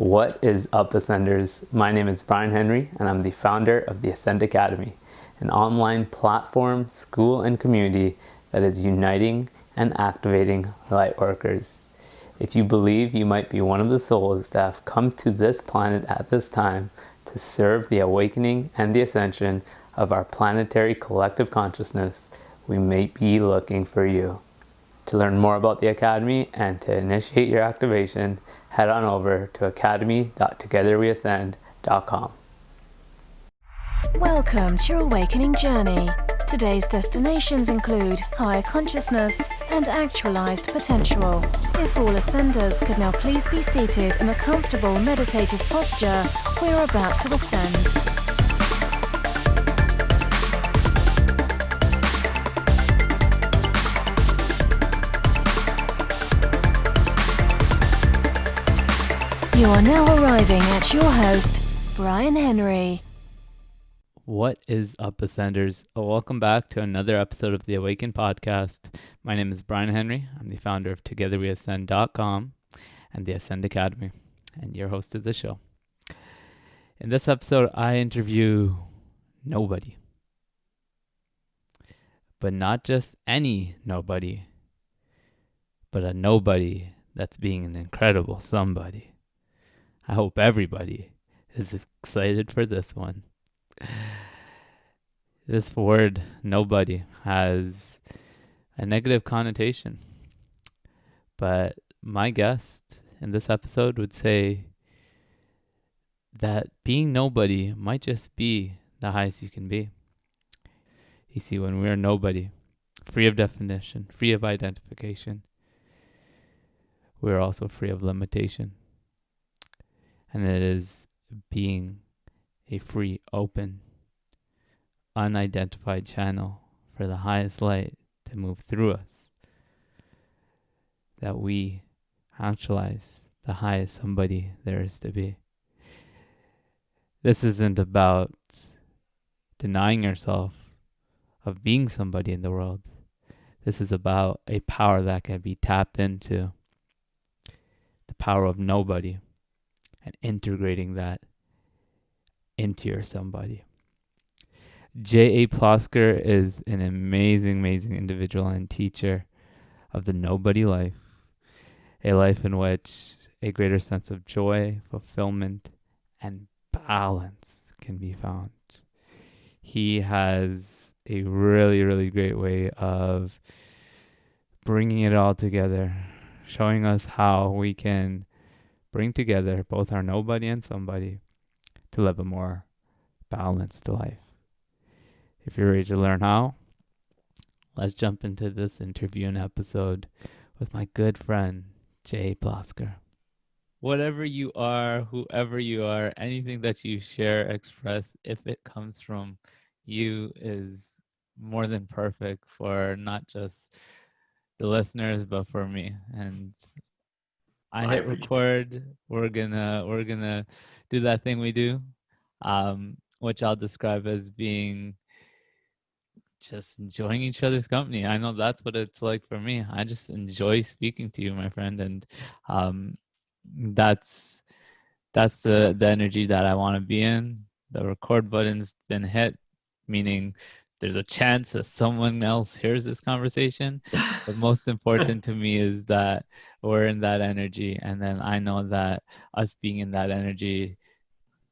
What is up, Ascenders? My name is Bryan Henry, and I'm the founder of the Ascend Academy, an online platform, school, and community that is uniting and activating lightworkers. If you believe you might be one of the souls that have come to this planet at this time to serve the awakening and the ascension of our planetary collective consciousness, we may be looking for you. To learn more about the Academy and to initiate your activation, head on over to academy.togetherweascend.com. Welcome to your awakening journey. Today's destinations include higher consciousness and actualized potential. If all ascenders could now please be seated in a comfortable meditative posture, we're about to ascend. You are now arriving at your host, Bryan Henry. What is up, Ascenders? Welcome back to another episode of the Awaken podcast. My name is Bryan Henry. I'm the founder of TogetherWeAscend.com and the Ascend Academy, and your host of the show. In this episode, I interview nobody. But not just any nobody, but a nobody that's being an incredible somebody. I hope everybody is excited for this one. This word, nobody, has a negative connotation. But my guest in this episode would say that being nobody might just be the highest you can be. You see, when we're nobody, free of definition, free of identification, we're also free of limitation. And it is being a free, open, unidentified channel for the highest light to move through us that we actualize the highest somebody there is to be. This isn't about denying yourself of being somebody in the world. This is about a power that can be tapped into, the power of nobody, and integrating that into your somebody. J.A. Plosker is an amazing individual and teacher of the nobody life, a life in which a greater sense of joy, fulfillment, and balance can be found. He has a really great way of bringing it all together, showing us how we can bring together both our nobody and somebody to live a more balanced life. If you're ready to learn how, let's jump into this interview and episode with my good friend, J. Plosker. Whatever you are, whoever you are, anything that you share, express, if it comes from you, is more than perfect for not just the listeners, but for me. And I hit record. We're gonna do that thing we do, which I'll describe as being just enjoying each other's company. I know that's what it's like for me. I just enjoy speaking to you, my friend, and that's the energy that I want to be in. The record button's been hit, meaning there's a chance that someone else hears this conversation. But most important to me is that we're in that energy. And then I know that us being in that energy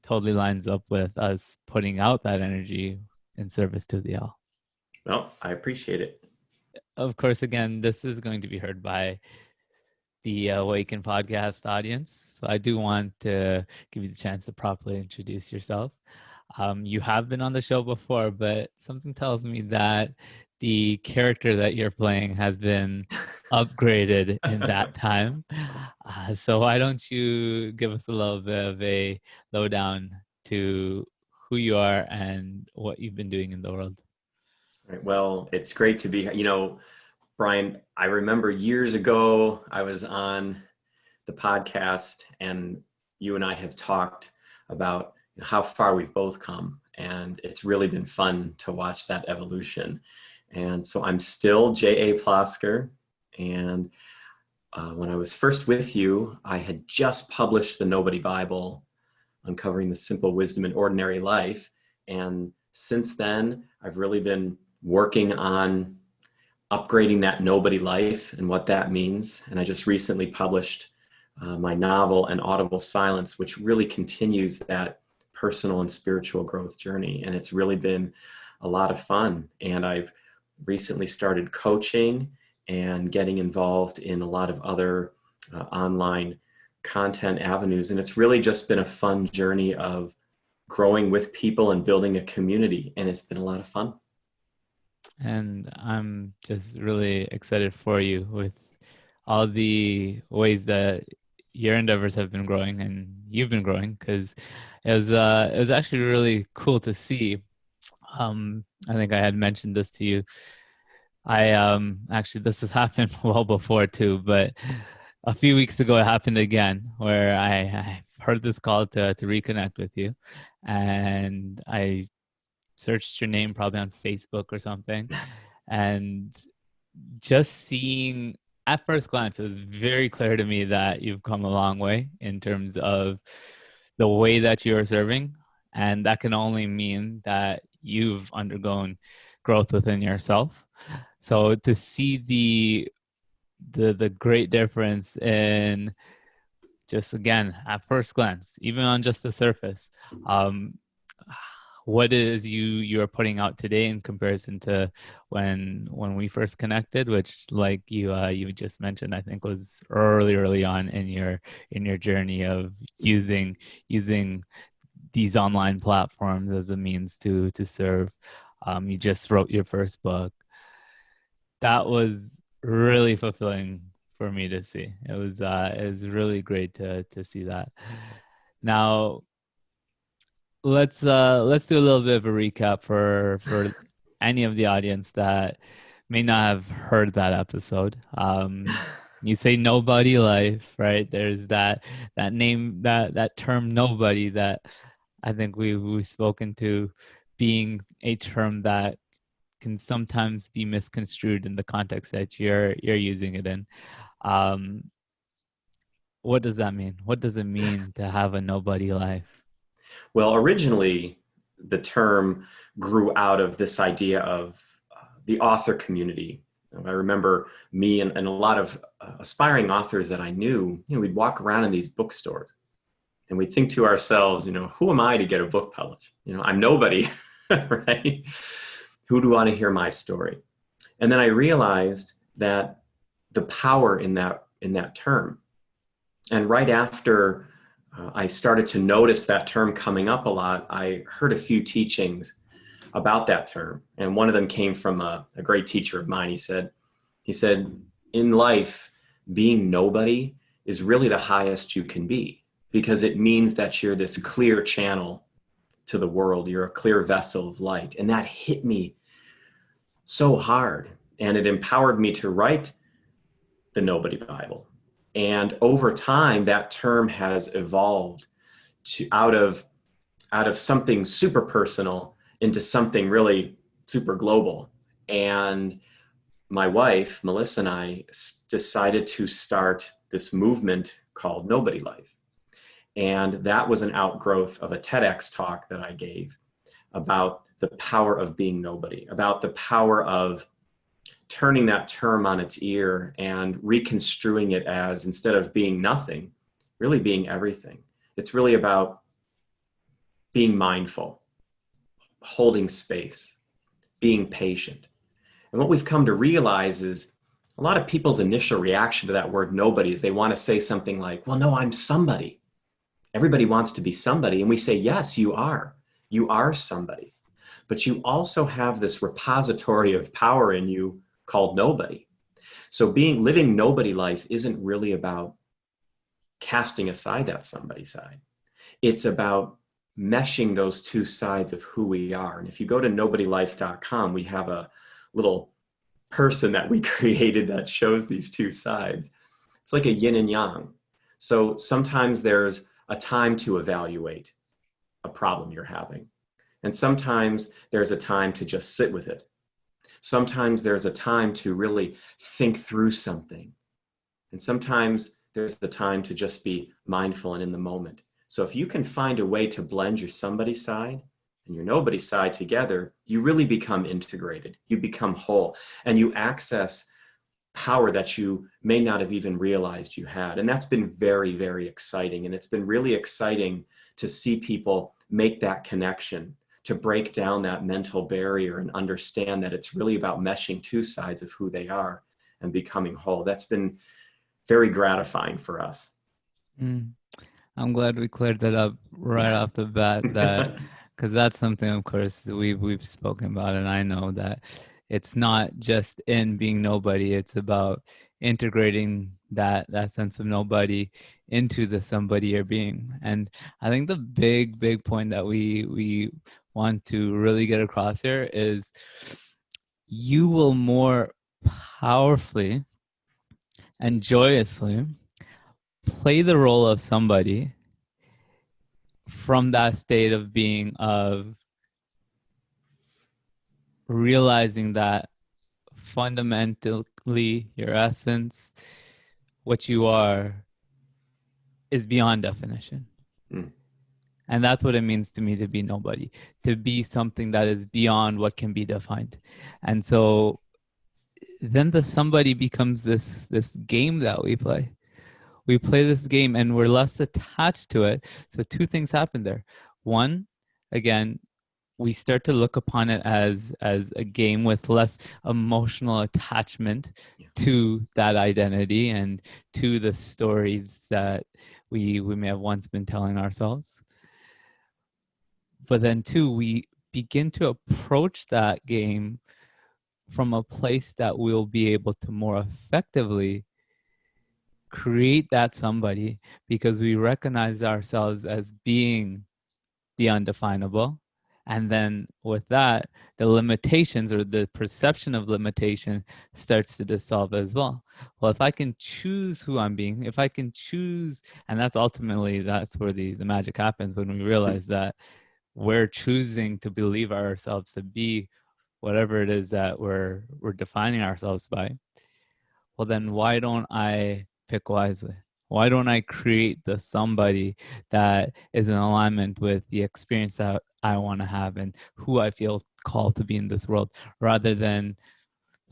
totally lines up with us putting out that energy in service to the all. Well, I appreciate it. Of course, again, this is going to be heard by the Awaken podcast audience. So I do want to give you the chance to properly introduce yourself. You have been on the show before, but something tells me that the character that you're playing has been upgraded in that time. So why don't you give us a little bit of a lowdown to who you are and what you've been doing in the world? Right. Well, it's great to be, Bryan, I remember years ago, I was on the podcast and you and I have talked about how far we've both come. And it's really been fun to watch that evolution. And so I'm still J.A. Plosker, and when I was first with you, I had just published the Nobody Bible, Uncovering the Simple Wisdom in Ordinary Life. And since then, I've really been working on upgrading that Nobody life and what that means. And I just recently published my novel, An Audible Silence, which really continues that personal and spiritual growth journey. And it's really been a lot of fun. And I've recently started coaching and getting involved in a lot of other online content avenues. And it's really just been a fun journey of growing with people and building a community. And it's been a lot of fun. And I'm just really excited for you with all the ways that your endeavors have been growing and you've been growing, because it was actually really cool to see. I think I had mentioned this to you. I actually, this has happened well before too, but a few weeks ago it happened again where I heard this call to reconnect with you, and I searched your name probably on Facebook or something, and just seeing at first glance, it was very clear to me that you've come a long way in terms of the way that you are serving. And that can only mean that you've undergone growth within yourself. So to see the great difference in just, again, at first glance, even on just the surface, what it is you are putting out today in comparison to when we first connected, which, like you just mentioned, I think was early on in your journey of using these online platforms as a means to serve. You just wrote your first book. That was really fulfilling for me to see. It was really great to see that. Now, let's do a little bit of a recap for any of the audience that may not have heard that episode. You say nobody life, right? There's that name, that term nobody, that I think we've spoken to being a term that can sometimes be misconstrued in the context that you're using it in. What does that mean? What does it mean to have a nobody life? Well, originally, the term grew out of this idea of the author community. I remember me and a lot of aspiring authors that I knew, we'd walk around in these bookstores and we'd think to ourselves, who am I to get a book published? I'm nobody, right? Who do want to hear my story? And then I realized that the power in that term. And right after I started to notice that term coming up a lot, I heard a few teachings about that term. And one of them came from a great teacher of mine. He said, in life, being nobody is really the highest you can be, because it means that you're this clear channel to the world. You're a clear vessel of light. And that hit me so hard. And it empowered me to write the Nobody Bible. And over time, that term has evolved out of something super personal into something really super global. And my wife, Melissa, and I decided to start this movement called Nobody Life. And that was an outgrowth of a TEDx talk that I gave about the power of being nobody, about the power of turning that term on its ear and reconstruing it as, instead of being nothing, really being everything. It's really about being mindful, holding space, being patient. And what we've come to realize is a lot of people's initial reaction to that word nobody is they want to say something like, well, no, I'm somebody. Everybody wants to be somebody. And we say, yes, you are. You are somebody. But you also have this repository of power in you called nobody. So living nobody life isn't really about casting aside that somebody side. It's about meshing those two sides of who we are. And if you go to nobodylife.com, we have a little person that we created that shows these two sides. It's like a yin and yang. So sometimes there's a time to evaluate a problem you're having. And sometimes there's a time to just sit with it. Sometimes there's a time to really think through something. And sometimes there's the time to just be mindful and in the moment. So if you can find a way to blend your somebody side and your nobody side together, you really become integrated. You become whole, and you access power that you may not have even realized you had. And that's been very, very exciting. And it's been really exciting to see people make that connection, to break down that mental barrier and understand that it's really about meshing two sides of who they are and becoming whole. That's been very gratifying for us. Mm. I'm glad we cleared that up right off the bat, that because that's something, of course, that we've spoken about, and I know that it's not just in being nobody; it's about integrating that sense of nobody into the somebody you're being. And I think the big point that we want to really get across here is you will more powerfully and joyously play the role of somebody from that state of being, of realizing that fundamentally your essence, what you are, is beyond definition. Mm. And that's what it means to me to be nobody, to be something that is beyond what can be defined. And so then the somebody becomes this game that we play. We play this game and we're less attached to it. So two things happen there. One, again, we start to look upon it as a game with less emotional attachment to that identity and to the stories that we may have once been telling ourselves. But then two, we begin to approach that game from a place that we'll be able to more effectively create that somebody, because we recognize ourselves as being the undefinable. And then with that, the limitations or the perception of limitation starts to dissolve as well. Well, if I can choose who I'm being, if I can choose, and that's ultimately, that's where the magic happens, when we realize that we're choosing to believe ourselves to be whatever it is that we're defining ourselves by. Well, then why don't I pick wisely? Why don't I create the somebody that is in alignment with the experience that I want to have and who I feel called to be in this world, rather than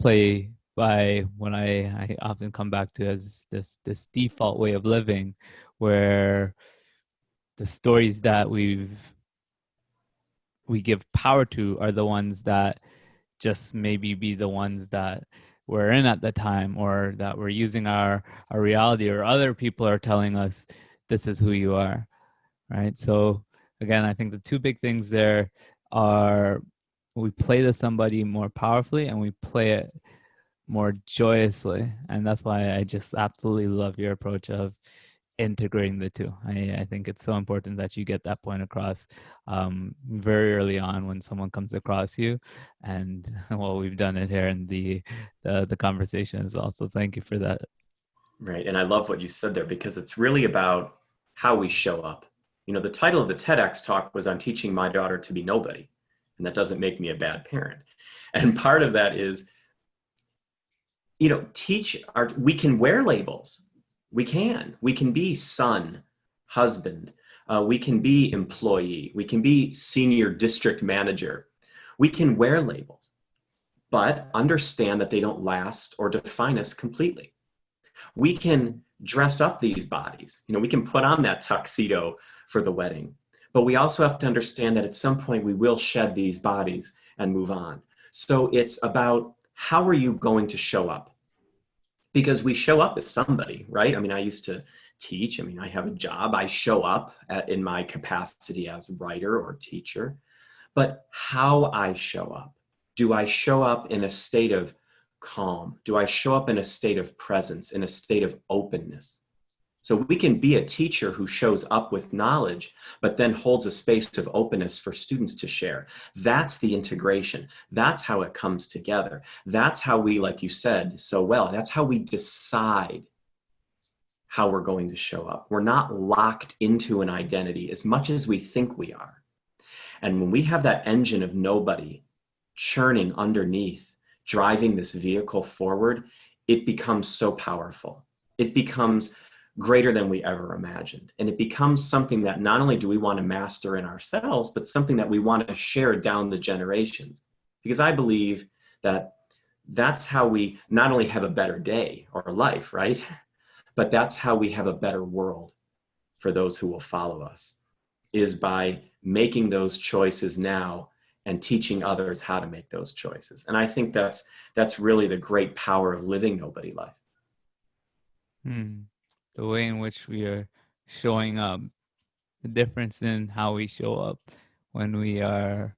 play by what I often come back to as this default way of living, where the stories that we give power to are the ones that just maybe be the ones that we're in at the time, or that we're using our reality, or other people are telling us this is who you are, right? So again, I think the two big things there are we play the somebody more powerfully and we play it more joyously. And that's why I just absolutely love your approach of integrating the two. I think it's so important that you get that point across very early on when someone comes across you. And well, we've done it here in the conversation as well. So thank you for that. Right. And I love what you said there, because it's really about how we show up. You know, the title of the TEDx talk was "I'm teaching my daughter to be nobody." And that doesn't make me a bad parent. And part of that is, you know, we can wear labels. We can be son, husband. We can be employee. We can be senior district manager. We can wear labels, but understand that they don't last or define us completely. We can dress up these bodies. You know, we can put on that tuxedo for the wedding, but we also have to understand that at some point we will shed these bodies and move on. So it's about, how are you going to show up? Because we show up as somebody, right? I mean, I used to teach. I mean, I have a job. I show up in my capacity as a writer or teacher. But how I show up? Do I show up in a state of calm? Do I show up in a state of presence, in a state of openness? So we can be a teacher who shows up with knowledge, but then holds a space of openness for students to share. That's the integration. That's how it comes together. That's how we, like you said so well, that's how we decide how we're going to show up. We're not locked into an identity as much as we think we are. And when we have that engine of nobody churning underneath, driving this vehicle forward, it becomes so powerful. it becomes greater than we ever imagined. And it becomes something that not only do we want to master in ourselves, but something that we want to share down the generations. Because I believe that that's how we not only have a better day or life, right? But that's how we have a better world for those who will follow us, is by making those choices now and teaching others how to make those choices. And I think that's really the great power of living nobody life. The way in which we are showing up, the difference in how we show up when we are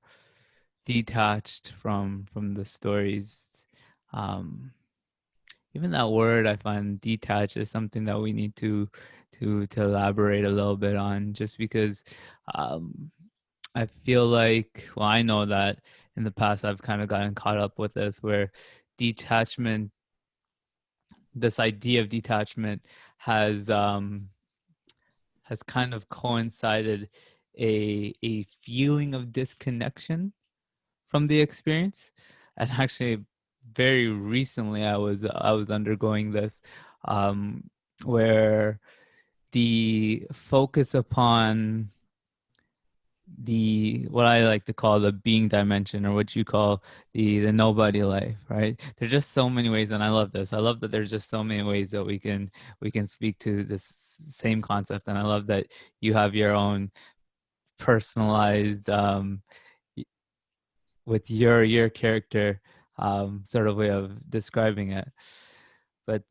detached from the stories. Even that word, I find detached, is something that we need to elaborate a little bit on, just because I feel like, well, I know that in the past I've kind of gotten caught up with this, where detachment, this idea of detachment has kind of coincided a feeling of disconnection from the experience. And actually, very recently, I was undergoing this, where the focus upon the, what I like to call the being dimension, or what you call the nobody life, right? There's just so many ways, and I love this. I love that there's just so many ways that we can speak to this same concept, and I love that you have your own personalized with your character sort of way of describing it. But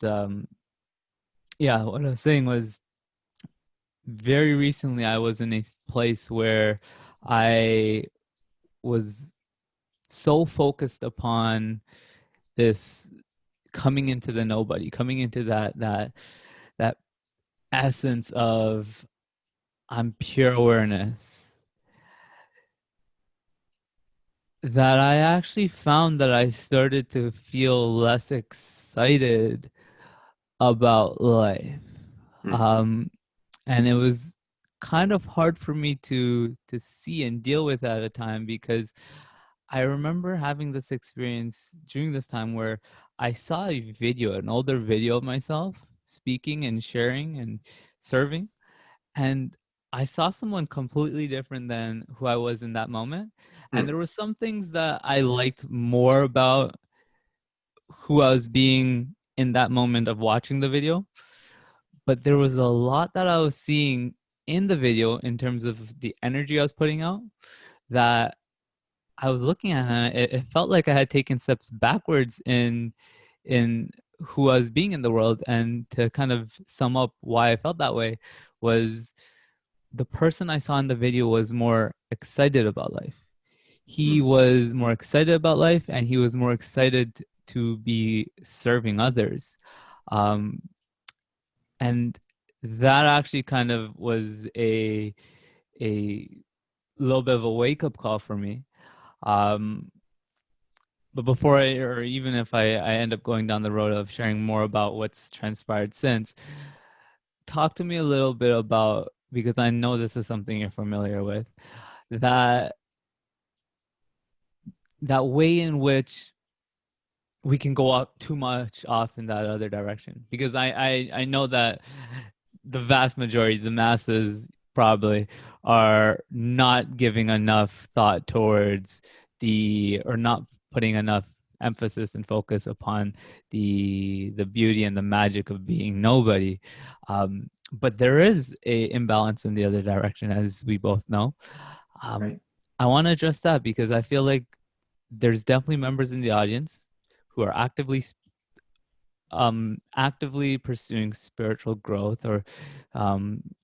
yeah, what I was saying was, very recently I was in a place where I was so focused upon this coming into the nobody, coming into that essence of I'm pure awareness, that I actually found that I started to feel less excited about life. And it was kind of hard for me to see and deal with at a time, because I remember having this experience during this time where I saw a video, an older video of myself speaking and sharing and serving, and I saw someone completely different than who I was in that moment. And there were some things that I liked more about who I was being in that moment of watching the video, but there was a lot that I was seeing in the video in terms of the energy I was putting out that I was looking at, and it felt like I had taken steps backwards in who I was being in the world. And to kind of sum up why I felt that way, was the person I saw in the video was more excited about life. He was more excited about life, and he was more excited to be serving others. And that actually kind of was a little bit of a wake-up call for me. But before or even if I end up going down the road of sharing more about what's transpired since, talk to me a little bit about, because I know this is something you're familiar with, that way in which we can go up too much off in that other direction. Because I know that the vast majority, the masses probably, are not giving enough thought towards or not putting enough emphasis and focus upon the beauty and the magic of being nobody. But there is a imbalance in the other direction, as we both know. Right. I want to address that, because I feel like there's definitely members in the audience who are actively pursuing spiritual growth, or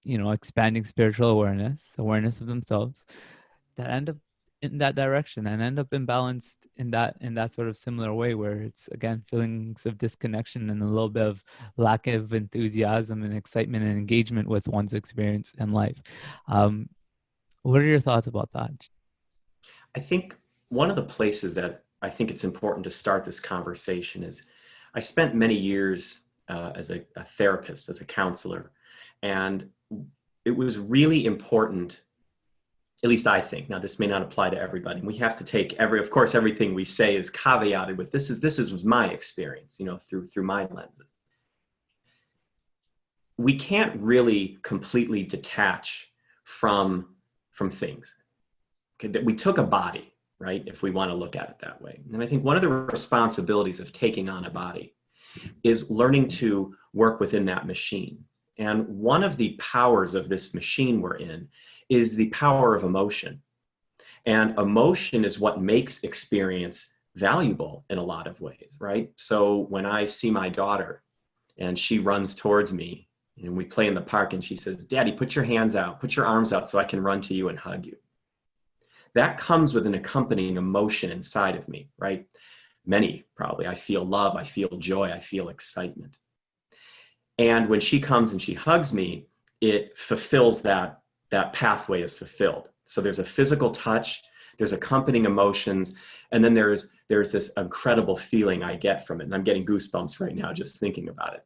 expanding spiritual awareness of themselves, that end up in that direction and end up imbalanced in that sort of similar way, where it's, again, feelings of disconnection and a little bit of lack of enthusiasm and excitement and engagement with one's experience in life. What are your thoughts about that? I think one of the places that I think it's important to start this conversation is, I spent many years as a therapist, as a counselor, and it was really important, at least I think, now this may not apply to everybody, and we have to take of course, everything we say is caveated with, this was my experience, through my lenses. we can't really completely detach from things. Okay, that we took a body, right? If we want to look at it that way. And I think one of the responsibilities of taking on a body is learning to work within that machine. And one of the powers of this machine we're in is the power of emotion. And emotion is what makes experience valuable in a lot of ways, right? So when I see my daughter and she runs towards me and we play in the park and she says, "Daddy, put your hands out, put your arms out so I can run to you and hug you." That comes with an accompanying emotion inside of me, right? Many probably. I feel love, I feel joy, I feel excitement. And when she comes and she hugs me, it fulfills that pathway is fulfilled. So there's a physical touch, there's accompanying emotions, and then there's this incredible feeling I get from it. And I'm getting goosebumps right now just thinking about it,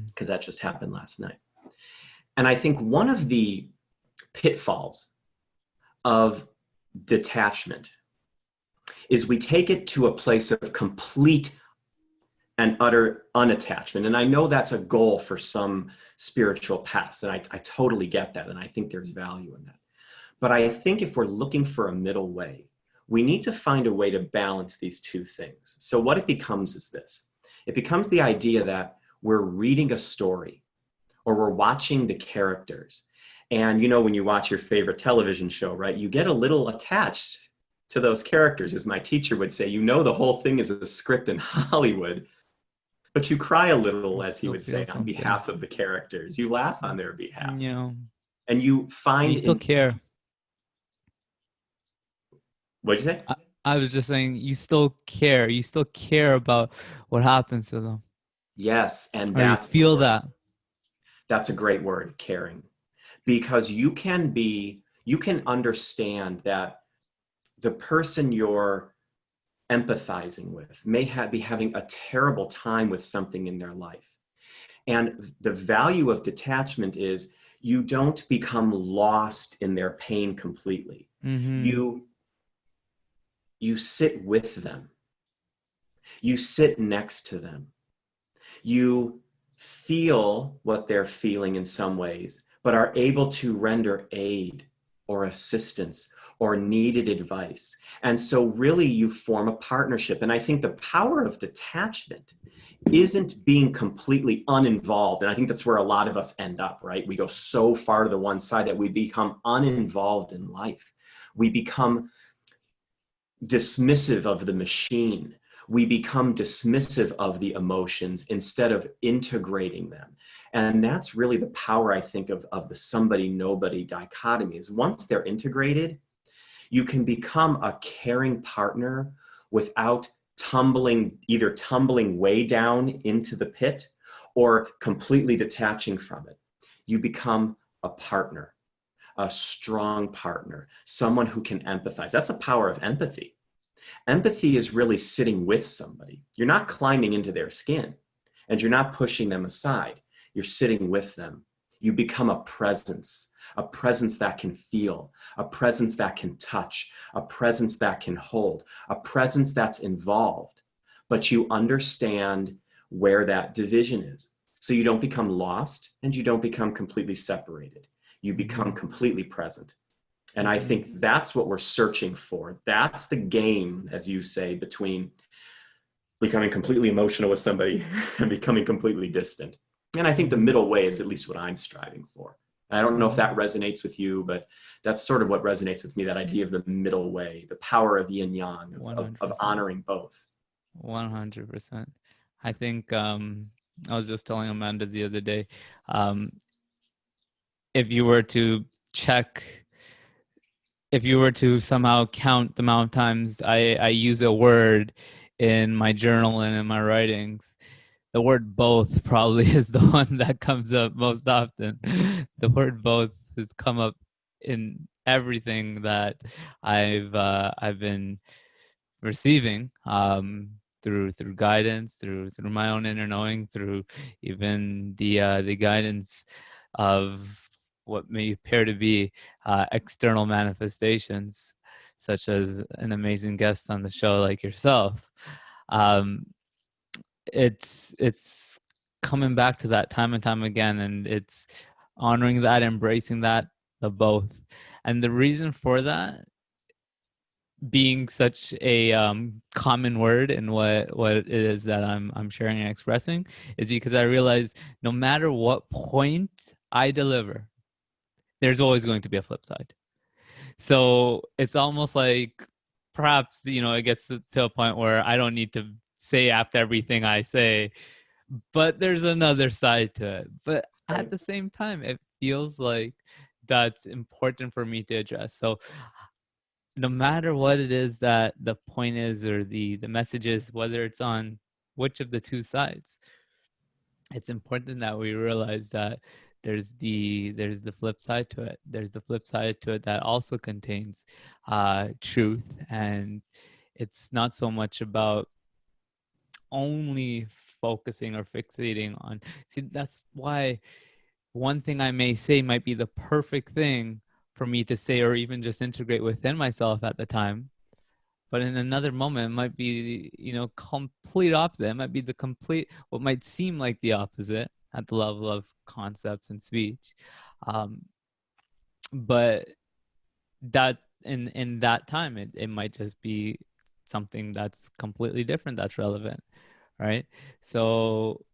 because that just happened last night. And I think one of the pitfalls of detachment is we take it to a place of complete and utter unattachment. And I know that's a goal for some spiritual paths, and I totally get that, and I think there's value in that. But I think if we're looking for a middle way, we need to find a way to balance these two things. So what it becomes is this. It becomes the idea that we're reading a story or we're watching the characters. And you know, when you watch your favorite television show, right, you get a little attached to those characters. As my teacher would say, you know, the whole thing is a script in Hollywood, but you cry a little, as he would say, on behalf of the characters. You laugh on their behalf. Yeah. And you find... You still care. What'd you say? I was just saying, you still care. You still care about what happens to them. Yes, and that's... You feel that. That's a great word, caring. Because you can understand that the person you're empathizing with may be having a terrible time with something in their life. And the value of detachment is you don't become lost in their pain completely. Mm-hmm. You sit with them. You sit next to them. You feel what they're feeling in some ways, but are able to render aid or assistance or needed advice. And so really you form a partnership. And I think the power of detachment isn't being completely uninvolved. And I think that's where a lot of us end up, right? We go so far to the one side that we become uninvolved in life. We become dismissive of the machine. We become dismissive of the emotions instead of integrating them. And that's really the power, I think, of the somebody-nobody dichotomy, is once they're integrated, you can become a caring partner without either tumbling way down into the pit or completely detaching from it. You become a partner, a strong partner, someone who can empathize. That's the power of empathy. Empathy is really sitting with somebody. You're not climbing into their skin and you're not pushing them aside. You're sitting with them. You become a presence that can feel, a presence that can touch, a presence that can hold, a presence that's involved, but you understand where that division is. So you don't become lost and you don't become completely separated. You become completely present. And I think that's what we're searching for. That's the game, as you say, between becoming completely emotional with somebody and becoming completely distant. And I think the middle way is at least what I'm striving for. I don't know if that resonates with you, but that's sort of what resonates with me, that idea of the middle way, the power of yin yang, of honoring both. 100%. I think I was just telling Amanda the other day, if you were to somehow count the amount of times I use a word in my journal and in my writings, the word both probably is the one that comes up most often. The word both has come up in everything that I've been receiving, through guidance, through my own inner knowing, through even the guidance of what may appear to be external manifestations, such as an amazing guest on the show like yourself. It's coming back to that time and time again, and it's honoring that, embracing that, the both. And the reason for that being such a common word in what it is that I'm sharing and expressing is because I realize no matter what point I deliver, there's always going to be a flip side. So it's almost like perhaps, it gets to a point where I don't need to say after everything I say, but there's another side to it. But at the same time, it feels like that's important for me to address. So no matter what it is that the point is or the message is, whether it's on which of the two sides, it's important that we realize that there's the flip side to it. There's the flip side to it that also contains truth, and it's not so much about only focusing or fixating on. See, that's why one thing I may say might be the perfect thing for me to say or even just integrate within myself at the time, but in another moment it might be complete opposite. It might be what might seem like the opposite at the level of concepts and speech, but that in that time it might just be something that's completely different that's relevant, right? So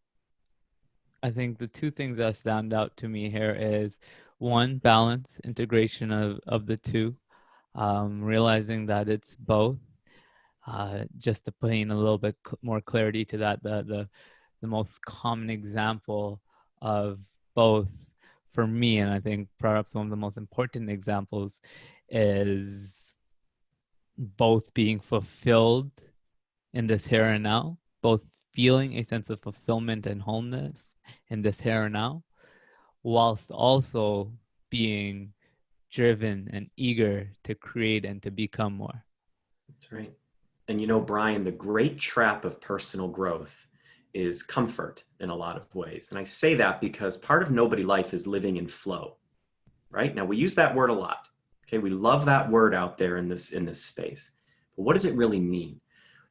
I think the two things that stand out to me here is one, balance, integration of the two, realizing that it's both. Just to put in a little bit more clarity to that, the most common example of both for me, and I think perhaps one of the most important examples, is both being fulfilled in this here and now, both feeling a sense of fulfillment and wholeness in this here and now, whilst also being driven and eager to create and to become more. That's right. And Bryan, the great trap of personal growth is comfort in a lot of ways. And I say that because part of nobody life is living in flow, right? Now we use that word a lot. Okay, we love that word out there in this space. But what does it really mean?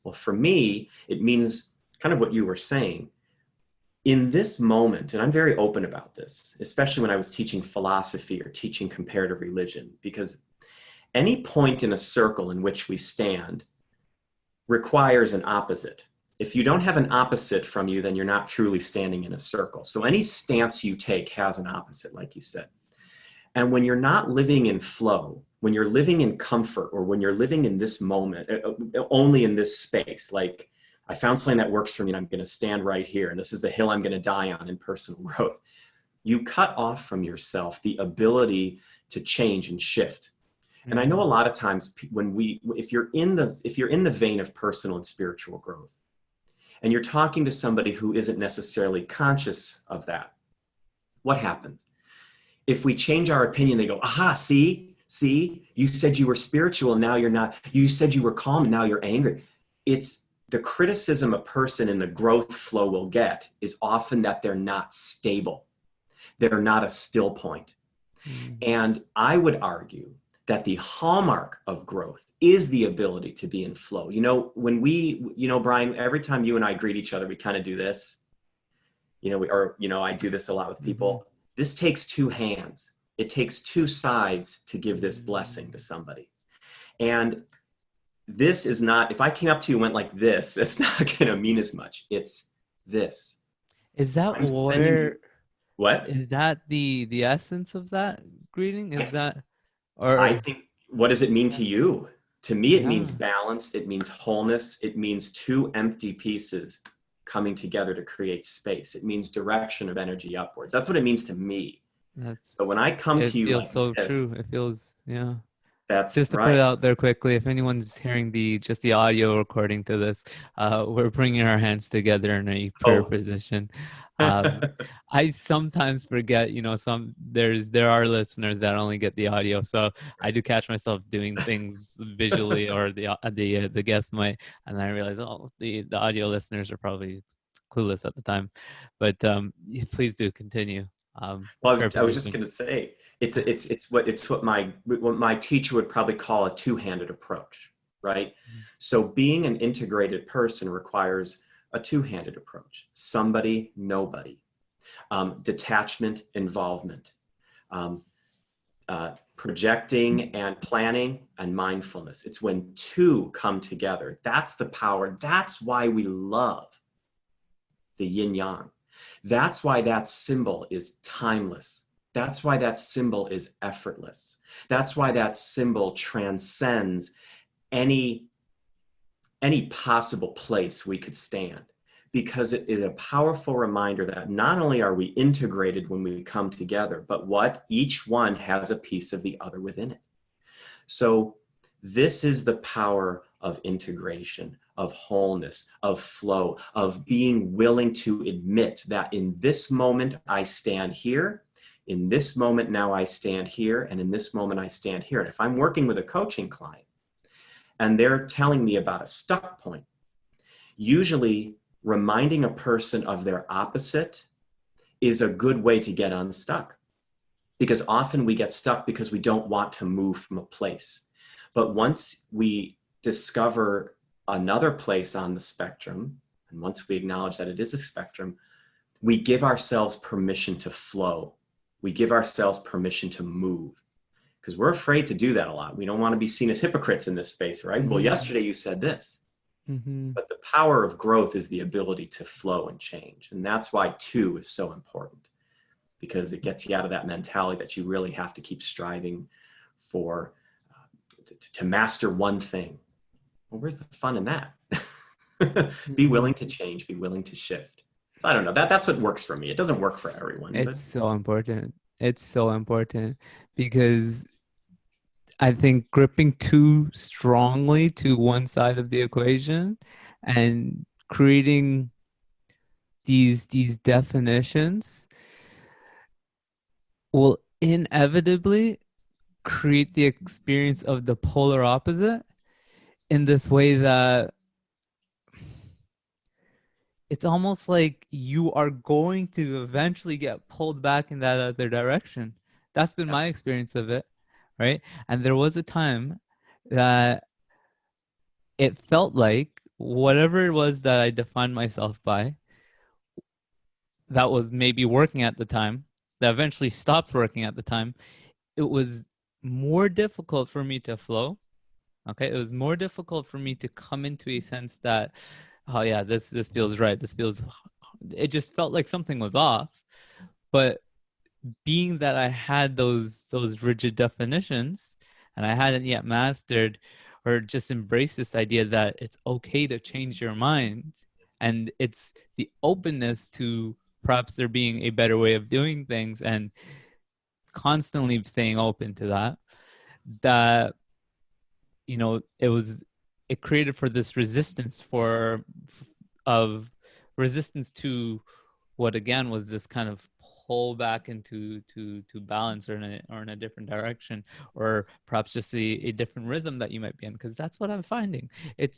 Well, for me, it means kind of what you were saying. In this moment, and I'm very open about this, especially when I was teaching philosophy or teaching comparative religion, because any point in a circle in which we stand requires an opposite. If you don't have an opposite from you, then you're not truly standing in a circle. So any stance you take has an opposite, like you said. And when you're not living in flow, when you're living in comfort, or when you're living in this moment, only in this space, like I found something that works for me and I'm going to stand right here, and this is the hill I'm going to die on in personal growth, you cut off from yourself the ability to change and shift. And I know a lot of times if you're in the vein of personal and spiritual growth, and you're talking to somebody who isn't necessarily conscious of that, what happens? If we change our opinion, they go, aha, see, you said you were spiritual and now you're not. You said you were calm and now you're angry. It's the criticism a person in the growth flow will get is often that they're not stable. They're not a still point. And I would argue that the hallmark of growth is the ability to be in flow. When Bryan, every time you and I greet each other, we kind of do this, I do this a lot with people. This takes two hands. It takes two sides to give this blessing to somebody. And this is not, if I came up to you and went like this, it's not going to mean as much. It's this. Is that what? Is that the essence of that greeting? Is that, or I think, what does it mean to you? To me, it means balance. It means wholeness. It means two empty pieces coming together to create space. It means direction of energy upwards. That's what it means to me. So when I come to you, it feels so true. It feels, That's just to put it out there quickly. If anyone's hearing the audio recording to this, we're bringing our hands together in a prayer position. I sometimes forget, there are listeners that only get the audio, so I do catch myself doing things visually, or the guest might, and then I realize, the audio listeners are probably clueless at the time. But please do continue. Well, I was just going to say, it's what my teacher would probably call a two-handed approach, right? So being an integrated person requires a two-handed approach. Somebody, nobody. Detachment, involvement. Projecting and planning, and mindfulness. It's when two come together. That's the power. That's why we love the yin yang. That's why that symbol is timeless. That's why that symbol is effortless. That's why that symbol transcends any possible place we could stand, because it is a powerful reminder that not only are we integrated when we come together, but what each one has a piece of the other within it. So this is the power of integration, of wholeness, of flow, of being willing to admit that in this moment I stand here, in this moment now I stand here, and in this moment I stand here. And if I'm working with a coaching client and they're telling me about a stuck point, usually reminding a person of their opposite is a good way to get unstuck. Because often we get stuck because we don't want to move from a place. But once we discover another place on the spectrum, and once we acknowledge that it is a spectrum, we give ourselves permission to flow. We give ourselves permission to move. Because we're afraid to do that a lot. We don't want to be seen as hypocrites in this space, right? Well, yesterday you said this. But the power of growth is the ability to flow and change. And that's why two is so important, because it gets you out of that mentality that you really have to keep striving for, to master one thing. Well, where's the fun in that? Be willing to change, be willing to shift. So I don't know, that's what works for me. It doesn't work for everyone. It's so important. It's so important, because I think gripping too strongly to one side of the equation and creating these definitions will inevitably create the experience of the polar opposite in this way that it's almost like you are going to eventually get pulled back in that other direction. That's been my experience of it, right? And there was a time that it felt like whatever it was that I defined myself by, that was maybe working at the time, that eventually stopped working at the time, it was more difficult for me to flow. Okay, it was more difficult for me to come into a sense that, oh yeah, this feels right. This feels, it just felt like something was off. But being that I had those rigid definitions, and I hadn't yet mastered or just embraced this idea that it's okay to change your mind, and it's the openness to perhaps there being a better way of doing things, and constantly staying open to that you know, it created for this resistance resistance to what again was this kind of pull back into to balance, or in a different direction, or perhaps just a different rhythm that you might be in. Because that's what I'm finding. It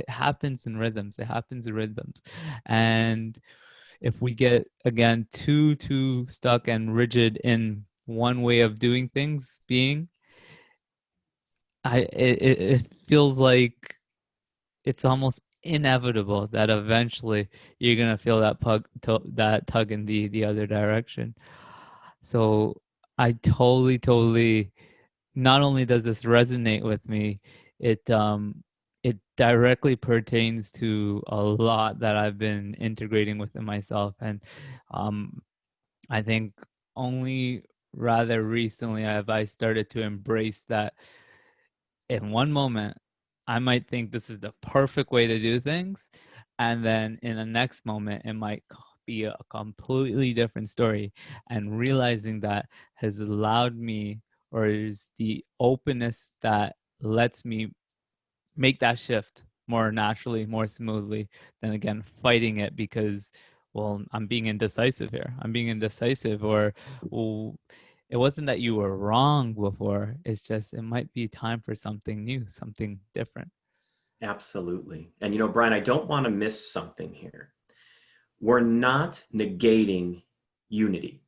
happens in rhythms. It happens in rhythms. And if we get again too stuck and rigid in one way of doing things, it feels like it's almost inevitable that eventually you're gonna feel that tug in the other direction. So I totally, not only does this resonate with me, it directly pertains to a lot that I've been integrating within myself. And I think only rather recently have I started to embrace that in one moment, I might think this is the perfect way to do things. And then in the next moment, it might be a completely different story. And realizing that has allowed me, or is the openness that lets me make that shift more naturally, more smoothly, than again fighting it because, well, I'm being indecisive here. I'm being indecisive, or, well, it wasn't that you were wrong before. It's just it might be time for something new, something different. Absolutely. And you know, Bryan, I don't want to miss something here. We're not negating unity,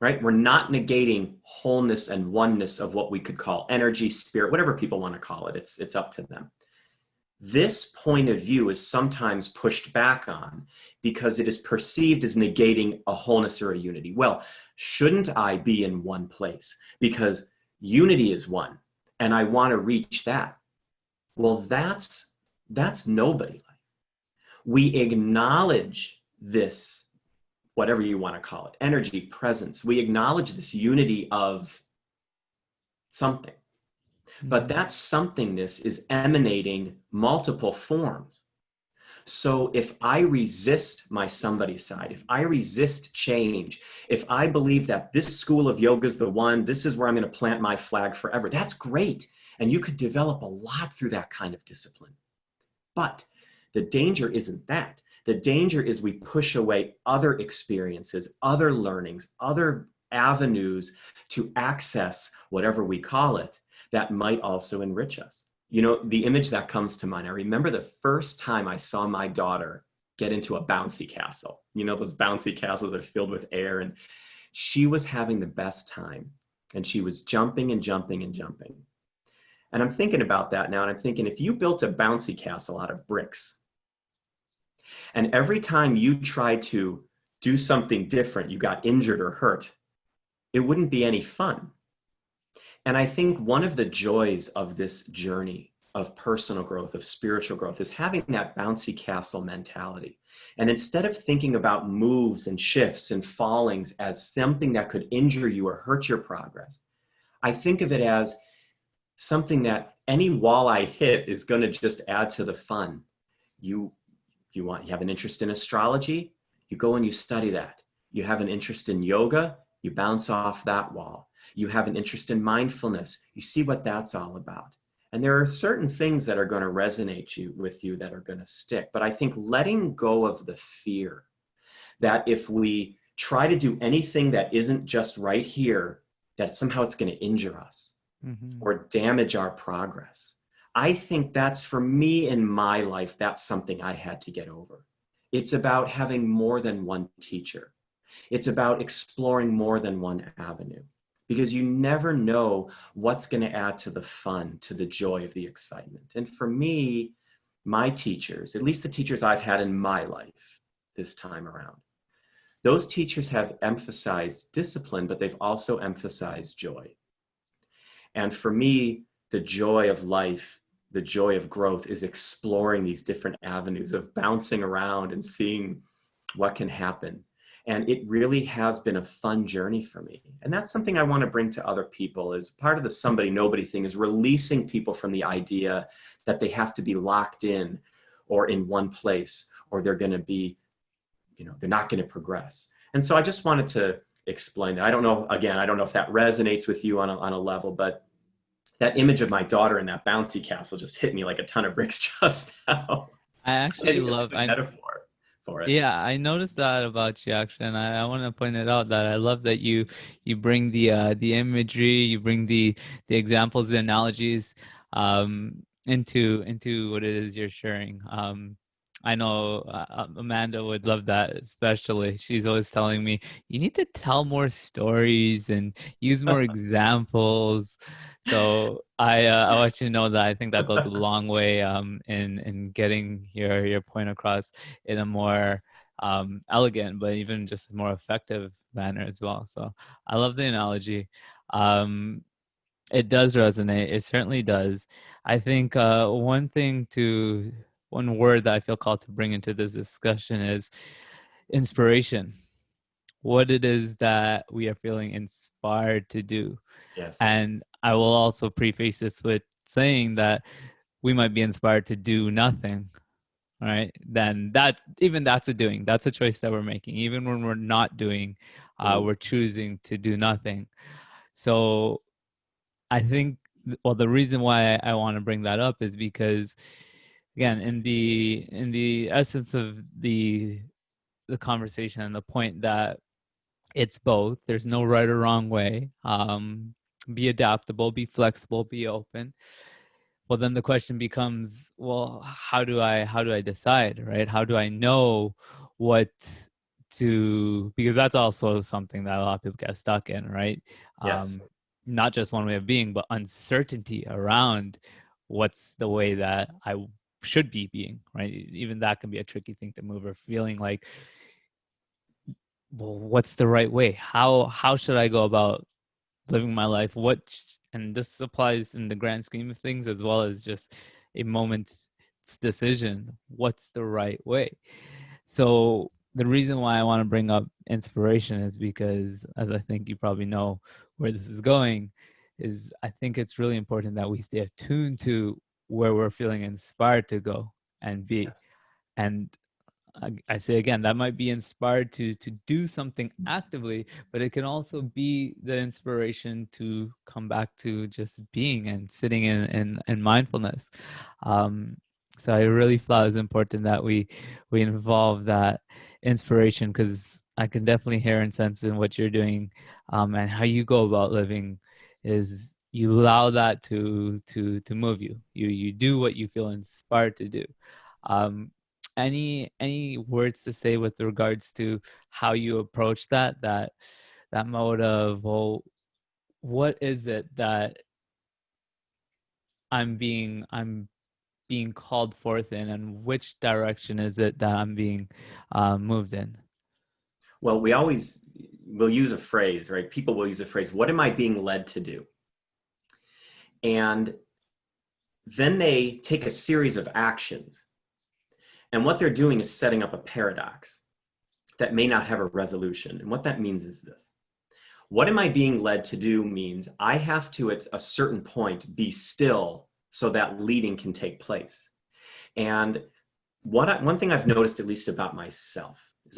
right? We're not negating wholeness and oneness of what we could call energy, spirit, whatever people want to call it. It's up to them. this point of view is sometimes pushed back on because it is perceived as negating a wholeness or a unity. Well, shouldn't I be in one place? Because unity is one, and I want to reach that. Well, that's nobody. We acknowledge this, whatever you want to call it, energy, presence. We acknowledge this unity of something. But that somethingness is emanating multiple forms. So if I resist my somebody side, if I resist change, if I believe that this school of yoga is the one, this is where I'm going to plant my flag forever, that's great. And you could develop a lot through that kind of discipline. But the danger isn't that. The danger is we push away other experiences, other learnings, other avenues to access whatever we call it that might also enrich us. You know, the image that comes to mind, I remember the first time I saw my daughter get into a bouncy castle. You know, those bouncy castles are filled with air, and she was having the best time. And she was jumping and jumping and jumping. And I'm thinking about that now, and I'm thinking, if you built a bouncy castle out of bricks, and every time you tried to do something different, you got injured or hurt, it wouldn't be any fun. And I think one of the joys of this journey of personal growth, of spiritual growth, is having that bouncy castle mentality. And instead of thinking about moves and shifts and fallings as something that could injure you or hurt your progress, I think of it as something that any wall I hit is going to just add to the fun. You have an interest in astrology, you go and you study that. You have an interest in yoga, you bounce off that wall. You have an interest in mindfulness, you see what that's all about. And there are certain things that are going to resonate with you that are going to stick. But I think letting go of the fear that if we try to do anything that isn't just right here, that somehow it's going to injure us or damage our progress. I think that's, for me in my life, that's something I had to get over. It's about having more than one teacher. It's about exploring more than one avenue, because you never know what's going to add to the fun, to the joy of the excitement. And for me, my teachers, at least the teachers I've had in my life this time around, those teachers have emphasized discipline, but they've also emphasized joy. And for me, the joy of life, the joy of growth is exploring these different avenues of bouncing around and seeing what can happen. And it really has been a fun journey for me. And that's something I want to bring to other people. Is part of the somebody nobody thing is releasing people from the idea that they have to be locked in or in one place, or they're going to be, they're not going to progress. And so I just wanted to explain that. I don't know if that resonates with you on a level, but that image of my daughter in that bouncy castle just hit me like a ton of bricks just now. I actually love a metaphor for it. Yeah, I noticed that about you actually, and I want to point it out that I love that you bring the imagery, you bring the examples, the analogies into what it is you're sharing. I know Amanda would love that, especially. She's always telling me, you need to tell more stories and use more examples. So I want you to know that I think that goes a long way in getting your point across in a more elegant, but even just more effective manner as well. So I love the analogy. It does resonate. It certainly does. I think one word that I feel called to bring into this discussion is inspiration. What it is that we are feeling inspired to do. Yes. And I will also preface this with saying that we might be inspired to do nothing, right? Then that's a doing. That's a choice that we're making. Even when we're not doing, we're choosing to do nothing. So I think, the reason why I want to bring that up is because, again, in the essence of the conversation and the point that it's both, there's no right or wrong way. Be adaptable, be flexible, be open. Well, then the question becomes, well, how do I decide, right? How do I know what to, because that's also something that a lot of people get stuck in, right? Yes. Not just one way of being, but uncertainty around what's the way that I should be being, right? Even that can be a tricky thing to move, or feeling like, well, what's the right way? How should I go about living my life? And this applies in the grand scheme of things as well as just a moment's decision. What's the right way? So the reason why I want to bring up inspiration is because, as I think you probably know where this is going, is I think it's really important that we stay attuned to where we're feeling inspired to go and be. Yes. And I say again, that might be inspired to do something actively, but it can also be the inspiration to come back to just being and sitting in mindfulness. So I really thought it was important that we involve that inspiration, because I can definitely hear and sense in what you're doing, and how you go about living is you allow that to move you. You do what you feel inspired to do. Any words to say with regards to how you approach that mode of, well, what is it that I'm being called forth in, and which direction is it that I'm being moved in? Well, we'll use a phrase, right? People will use a phrase, what am I being led to do? And then they take a series of actions. And what they're doing is setting up a paradox that may not have a resolution. And what that means is this. What am I being led to do means I have to, at a certain point, be still so that leading can take place. And one thing I've noticed, at least about myself, is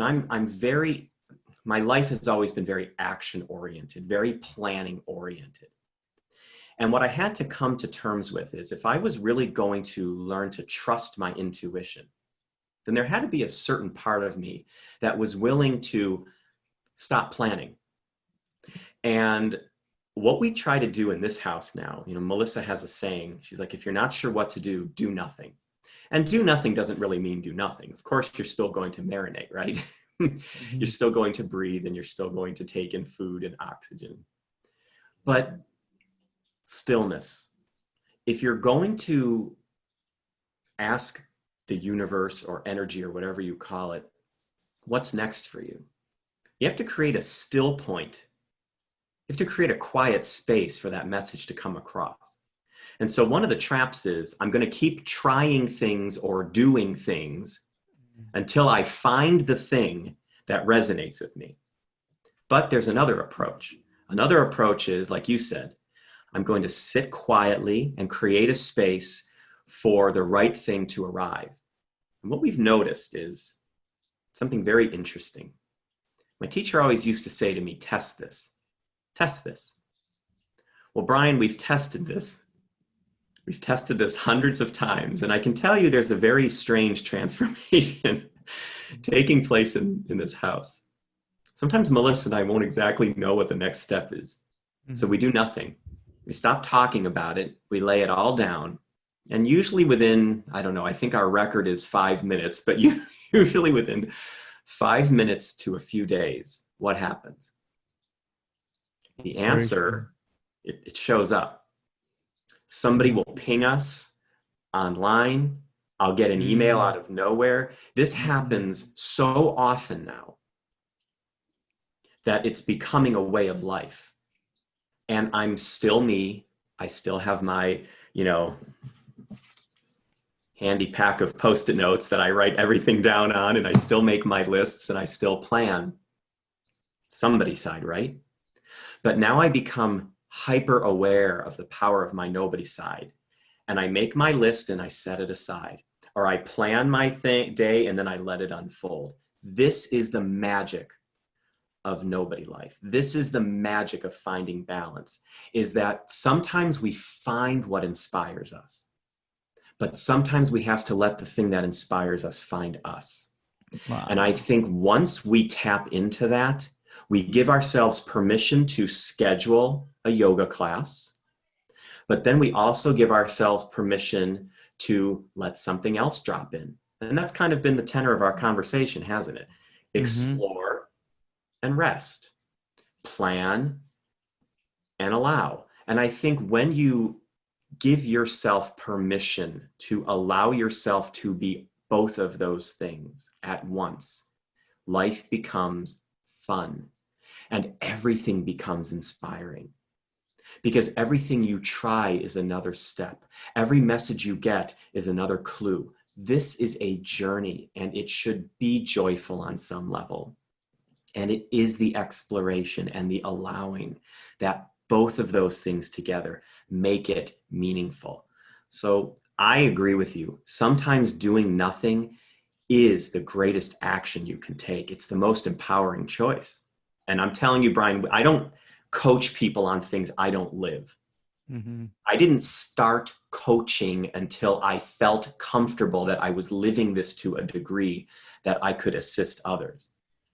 my life has always been very action-oriented, very planning-oriented. And what I had to come to terms with is, if I was really going to learn to trust my intuition, then there had to be a certain part of me that was willing to stop planning. And what we try to do in this house now, Melissa has a saying, she's like, if you're not sure what to do, do nothing. And do nothing doesn't really mean do nothing. Of course, you're still going to marinate, right? Mm-hmm. You're still going to breathe, and you're still going to take in food and oxygen. But stillness. If you're going to ask the universe or energy or whatever you call it, what's next for you? You have to create a still point. You have to create a quiet space for that message to come across. And so one of the traps is, I'm going to keep trying things or doing things until I find the thing that resonates with me. But there's another approach. Another approach is, like you said, I'm going to sit quietly and create a space for the right thing to arrive. And what we've noticed is something very interesting. My teacher always used to say to me, test this, test this. Well, Bryan, we've tested this. We've tested this hundreds of times, and I can tell you there's a very strange transformation taking place in this house. Sometimes Melissa and I won't exactly know what the next step is. Mm-hmm. So we do nothing. We stop talking about it. We lay it all down. And usually within, I don't know, I think our record is 5 minutes, but usually within 5 minutes to a few days, what happens? The answer, it shows up. Somebody will ping us online. I'll get an email out of nowhere. This happens so often now that it's becoming a way of life. And I'm still me. I still have my, handy pack of Post-it notes that I write everything down on, and I still make my lists, and I still plan. Somebody's side, right? But now I become hyper aware of the power of my nobody side. And I make my list and I set it aside. Or I plan my day and then I let it unfold. This is the magic of nobody life. This is the magic of finding balance, is that sometimes we find what inspires us, but sometimes we have to let the thing that inspires us find us. Wow. And I think once we tap into that, we give ourselves permission to schedule a yoga class, but then we also give ourselves permission to let something else drop in. And that's kind of been the tenor of our conversation, hasn't it? Explore and rest, plan and allow. And I think when you give yourself permission to allow yourself to be both of those things at once, life becomes fun and everything becomes inspiring. Because everything you try is another step. Every message you get is another clue. This is a journey, and it should be joyful on some level. And it is the exploration and the allowing that both of those things together make it meaningful. So I agree with you. Sometimes doing nothing is the greatest action you can take. It's the most empowering choice. And I'm telling you, Bryan, I don't coach people on things I don't live. Mm-hmm. I didn't start coaching until I felt comfortable that I was living this to a degree that I could assist others.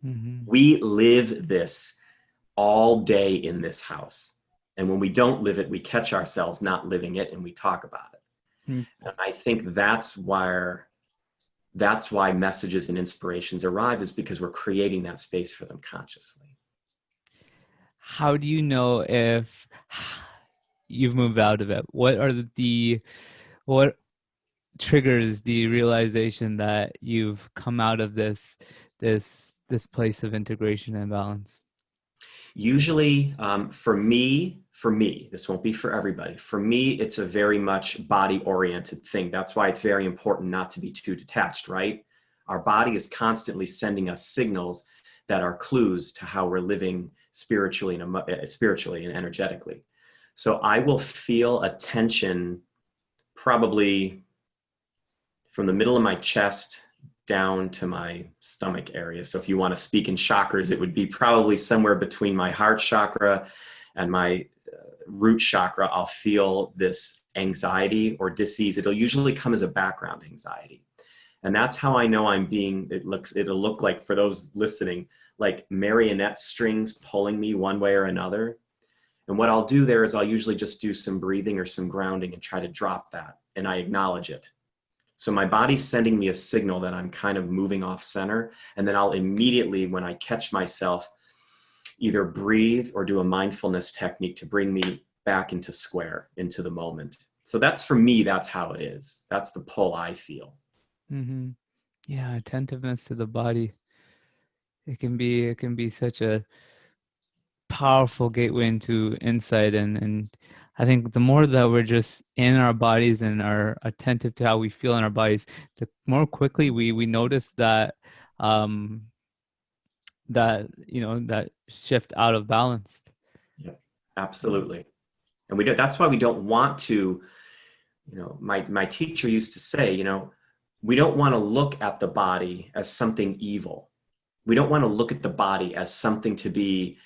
Mm-hmm. We live this all day in this house. And when we don't live it, we catch ourselves not living it and we talk about it. Mm-hmm. And I think that's why messages and inspirations arrive, is because we're creating that space for them consciously. How do you know if you've moved out of it? What triggers the realization that you've come out of this place of integration and balance? Usually, for me, this won't be for everybody. For me, it's a very much body-oriented thing. That's why it's very important not to be too detached, right? Our body is constantly sending us signals that are clues to how we're living spiritually and energetically. So I will feel a tension probably from the middle of my chest down to my stomach area. So if you want to speak in chakras, it would be probably somewhere between my heart chakra and my root chakra. I'll feel this anxiety or dis-ease. It'll usually come as a background anxiety. And that's how I know it'll look like, for those listening, like marionette strings pulling me one way or another. And what I'll do there is I'll usually just do some breathing or some grounding and try to drop that. And I acknowledge it. So my body's sending me a signal that I'm kind of moving off center. And then I'll immediately, when I catch myself, either breathe or do a mindfulness technique to bring me back into square, into the moment. So that's, for me, that's how it is. That's the pull I feel. Mm-hmm. Yeah, attentiveness to the body. It can be such a powerful gateway into insight, and I think the more that we're just in our bodies and are attentive to how we feel in our bodies, the more quickly we notice that that shift out of balance. Yeah, absolutely. And that's why we don't want to, my teacher used to say, we don't want to look at the body as something evil. We don't want to look at the body as something to be,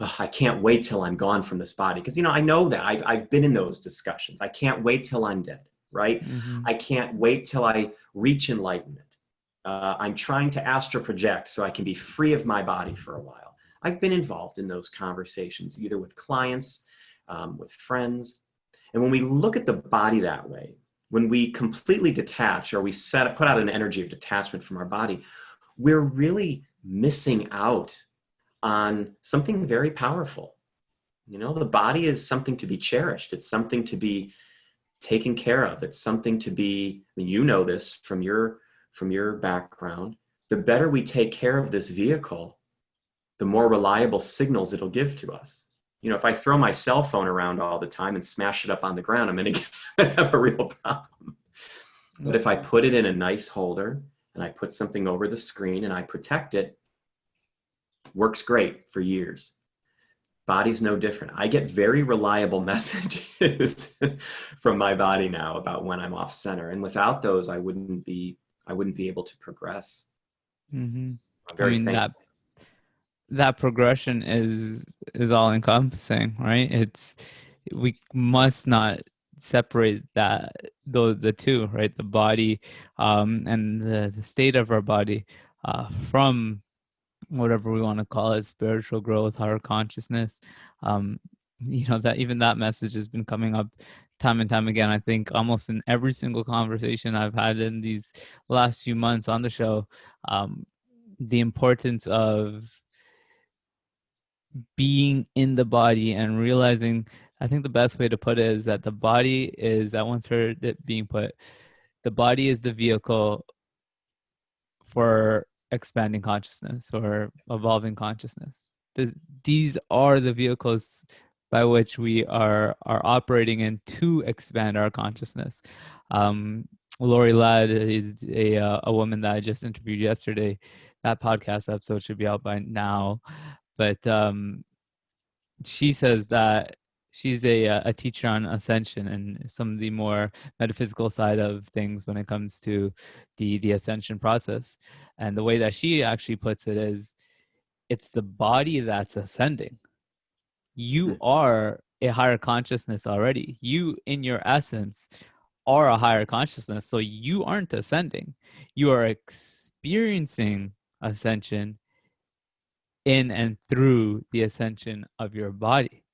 oh, I can't wait till I'm gone from this body. Because, I know that I've been in those discussions. I can't wait till I'm dead, right? Mm-hmm. I can't wait till I reach enlightenment. I'm trying to astral project so I can be free of my body for a while. I've been involved in those conversations, either with clients, with friends. And when we look at the body that way, when we completely detach, or we put out an energy of detachment from our body, we're really missing out on something very powerful. The body is something to be cherished. It's something to be taken care of. It's something to be, this from your background. The better we take care of this vehicle, the more reliable signals it'll give to us. If I throw my cell phone around all the time and smash it up on the ground, I'm going to have a real problem. But if I put it in a nice holder and I put something over the screen and I protect it, works great for years. Body's no different. I get very reliable messages from my body now about when I'm off center. And without those, I wouldn't be able to progress. Mm-hmm. I'm very thankful. That progression is all encompassing, right? We must not separate the two, right? The body and the state of our body from whatever we want to call it, spiritual growth, higher consciousness. That even that message has been coming up time and time again. I think almost in every single conversation I've had in these last few months on the show, the importance of being in the body and realizing I think the best way to put it is that the body is, I once heard it being put, the body is the vehicle for expanding consciousness or evolving consciousness. These are the vehicles by which we are operating in to expand our consciousness. Lori Ladd is a woman that I just interviewed yesterday. That podcast episode should be out by now, but she says that she's a teacher on ascension and some of the more metaphysical side of things when it comes to the ascension process. And the way that she actually puts it is, it's the body that's ascending. You are a higher consciousness already. You, in your essence, are a higher consciousness. So you aren't ascending. You are experiencing ascension in and through the ascension of your body.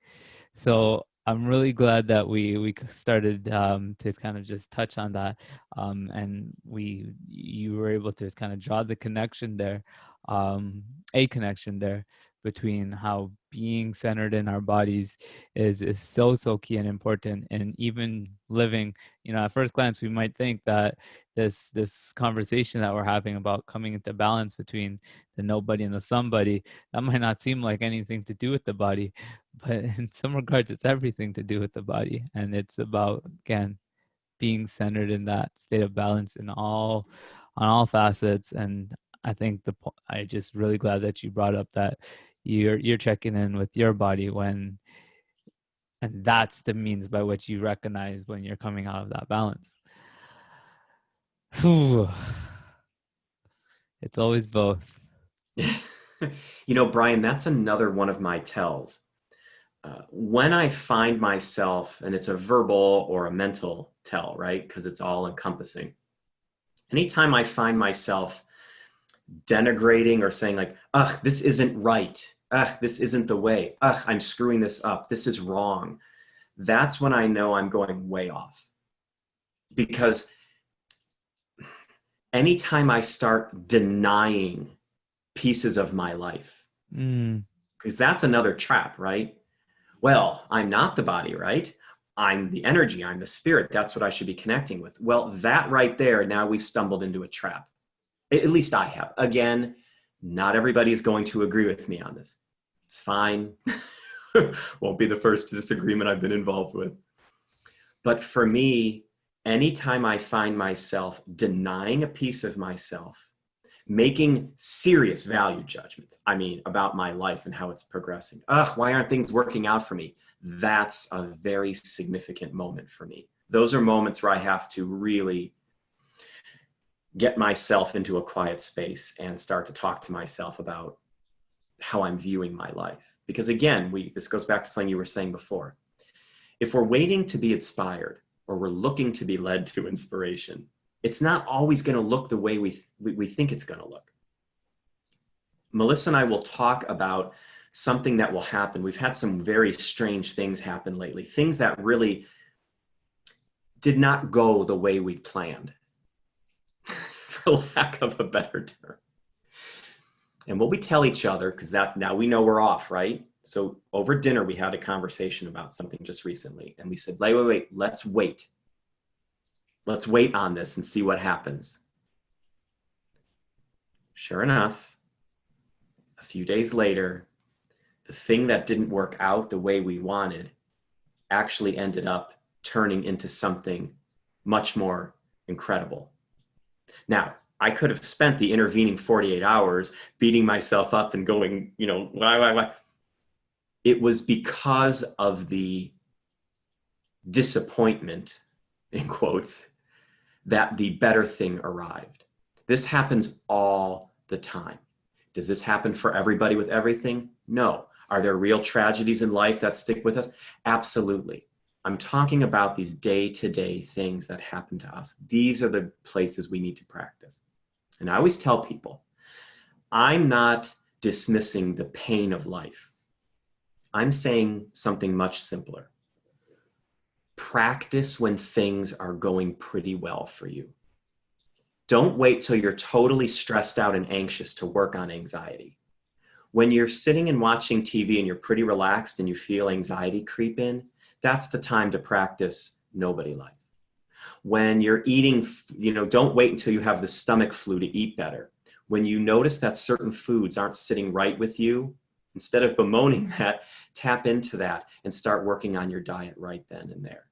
So I'm really glad that we started to kind of just touch on that, and you were able to kind of draw the connection there, a connection there between how being centered in our bodies is so key and important, and even living. At first glance, we might think that this conversation that we're having about coming into balance between the nobody and the somebody, that might not seem like anything to do with the body, but in some regards it's everything to do with the body. And it's about, again, being centered in that state of balance on all facets. And I think I just really glad that you brought up that you're checking in with your body and that's the means by which you recognize when you're coming out of that balance. It's always both. Bryan, that's another one of my tells. When I find myself, and it's a verbal or a mental tell, right? Because it's all encompassing. Anytime I find myself denigrating or saying like, ugh, this isn't right. Ugh, this isn't the way. Ugh, I'm screwing this up. This is wrong. That's when I know I'm going way off. Because anytime I start denying pieces of my life, because that's another trap, right? Well, I'm not the body, right? I'm the energy, I'm the spirit. That's what I should be connecting with. Well, that right there, now we've stumbled into a trap. At least I have. Again, not everybody is going to agree with me on this. It's fine. Won't be the first disagreement I've been involved with. But for me, anytime I find myself denying a piece of myself, making serious value judgments, about my life and how it's progressing. Why aren't things working out for me? That's a very significant moment for me. Those are moments where I have to really get myself into a quiet space and start to talk to myself about how I'm viewing my life. Because again, this goes back to something you were saying before. If we're waiting to be inspired or we're looking to be led to inspiration, it's not always going to look the way we think it's going to look. Melissa and I will talk about something that will happen. We've had some very strange things happen lately, things that really did not go the way we'd planned, for lack of a better term. And what we tell each other, because now we know we're off, right? So over dinner, we had a conversation about something just recently. And we said, wait, let's wait. Let's wait on this and see what happens. Sure enough, a few days later, the thing that didn't work out the way we wanted actually ended up turning into something much more incredible. Now, I could have spent the intervening 48 hours beating myself up and going, why? It was because of the disappointment, in quotes, that the better thing arrived. This happens all the time. Does this happen for everybody with everything? No. Are there real tragedies in life that stick with us? Absolutely. I'm talking about these day-to-day things that happen to us. These are the places we need to practice. And I always tell people, I'm not dismissing the pain of life. I'm saying something much simpler. Practice when things are going pretty well for you. Don't wait till you're totally stressed out and anxious to work on anxiety. When you're sitting and watching TV and you're pretty relaxed and you feel anxiety creep in, that's the time to practice nobody life. When you're eating, don't wait until you have the stomach flu to eat better. When you notice that certain foods aren't sitting right with you, instead of bemoaning that, tap into that and start working on your diet right then and there.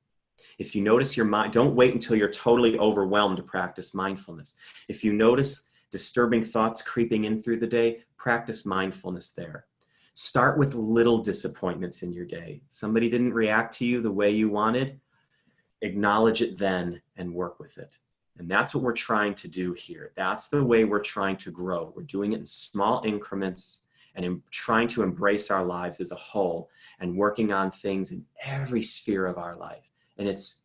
If you notice your mind, don't wait until you're totally overwhelmed to practice mindfulness. If you notice disturbing thoughts creeping in through the day, practice mindfulness there. Start with little disappointments in your day. Somebody didn't react to you the way you wanted. Acknowledge it then and work with it. And that's what we're trying to do here. That's the way we're trying to grow. We're doing it in small increments and trying to embrace our lives as a whole and working on things in every sphere of our life. And it's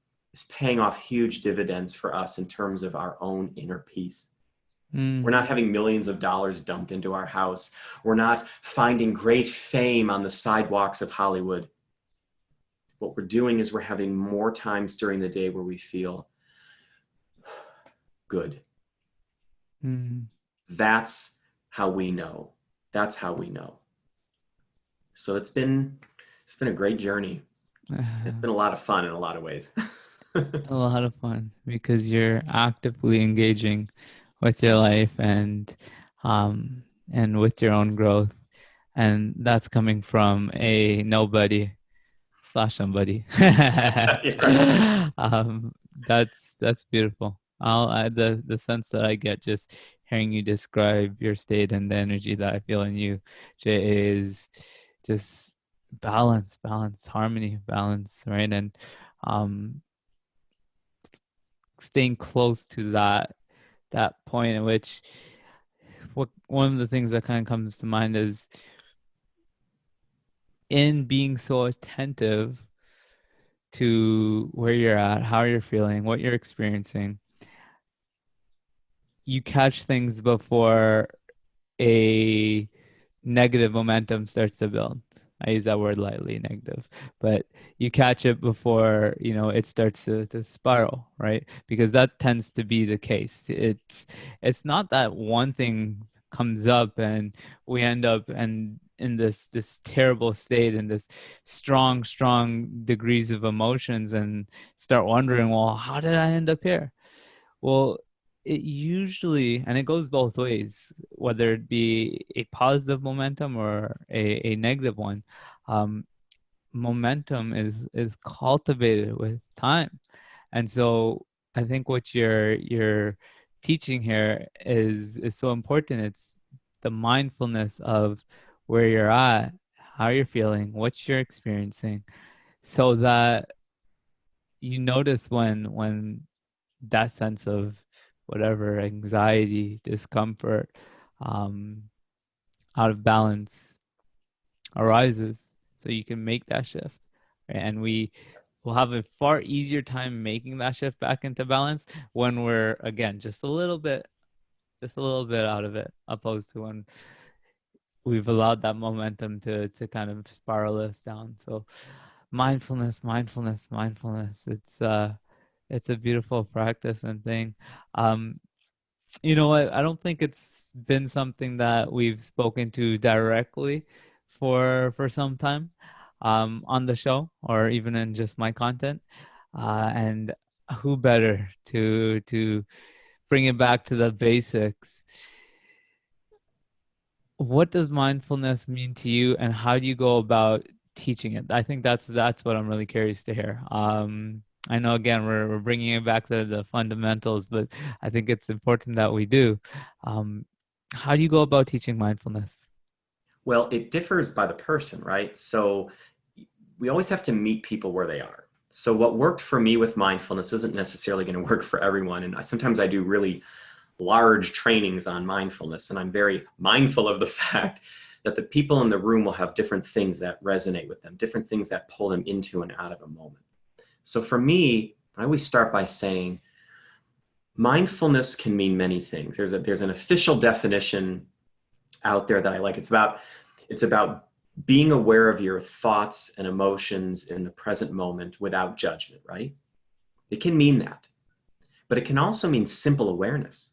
paying off huge dividends for us in terms of our own inner peace. We're not having millions of dollars dumped into our house. We're not finding great fame on the sidewalks of Hollywood. What we're doing is we're having more times during the day where we feel good. That's how we know. That's how we know. So it's been a great journey. It's been a lot of fun in a lot of ways. A lot of fun because you're actively engaging with your life and with your own growth, and that's coming from a nobody / somebody. That's beautiful. The sense that I get just hearing you describe your state and the energy that I feel in you, Jay, is just balance, harmony, balance, right? And staying close to that point in which one of the things that kind of comes to mind is in being so attentive to where you're at, how you're feeling, what you're experiencing, you catch things before a negative momentum starts to build. I use that word lightly, negative, but you catch it before, it starts to spiral, right? Because that tends to be the case. It's not that one thing comes up and we end up in this terrible state and this strong degrees of emotions and start wondering, well, how did I end up here? Well, it usually, and it goes both ways, whether it be a positive momentum or a negative one. Momentum is cultivated with time. And so I think what you're teaching here is so important. It's the mindfulness of where you're at, how you're feeling, what you're experiencing, so that you notice when that sense of whatever anxiety, discomfort, out of balance arises, so you can make that shift. Right? And we will have a far easier time making that shift back into balance when we're, again, just a little bit out of it, opposed to when we've allowed that momentum to kind of spiral us down. So mindfulness. It's a beautiful practice and thing. I don't think it's been something that we've spoken to directly for some time on the show or even in just my content. And who better to bring it back to the basics? What does mindfulness mean to you, and how do you go about teaching it? I think that's what I'm really curious to hear. I know, again, we're bringing it back to the fundamentals, but I think it's important that we do. How do you go about teaching mindfulness? Well, it differs by the person, right? So we always have to meet people where they are. So what worked for me with mindfulness isn't necessarily going to work for everyone. And sometimes I do really large trainings on mindfulness, and I'm very mindful of the fact that the people in the room will have different things that resonate with them, different things that pull them into and out of a moment. So for me, I always start by saying mindfulness can mean many things. There's an official definition out there that I like. It's about being aware of your thoughts and emotions in the present moment without judgment, right? It can mean that, but it can also mean simple awareness.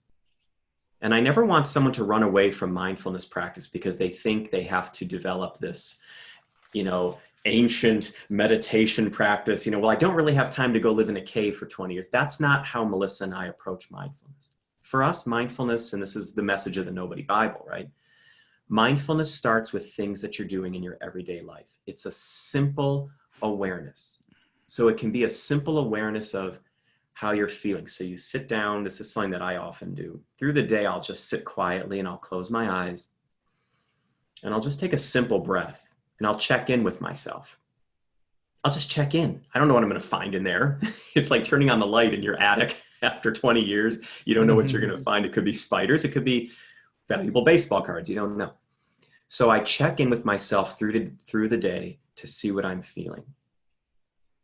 And I never want someone to run away from mindfulness practice because they think they have to develop this, ancient meditation practice. Well, I don't really have time to go live in a cave for 20 years. That's not how Melissa and I approach mindfulness. For us, mindfulness, and this is the message of the Nobody Bible, right? Mindfulness starts with things that you're doing in your everyday life. It's a simple awareness. So it can be a simple awareness of how you're feeling. So you sit down. This is something that I often do. Through the day, I'll just sit quietly and I'll close my eyes and I'll just take a simple breath and I'll check in with myself. I'll just check in. I don't know what I'm going to find in there. It's like turning on the light in your attic after 20 years. You don't know what you're going to find. It could be spiders. It could be valuable baseball cards. You don't know. So I check in with myself through the day to see what I'm feeling.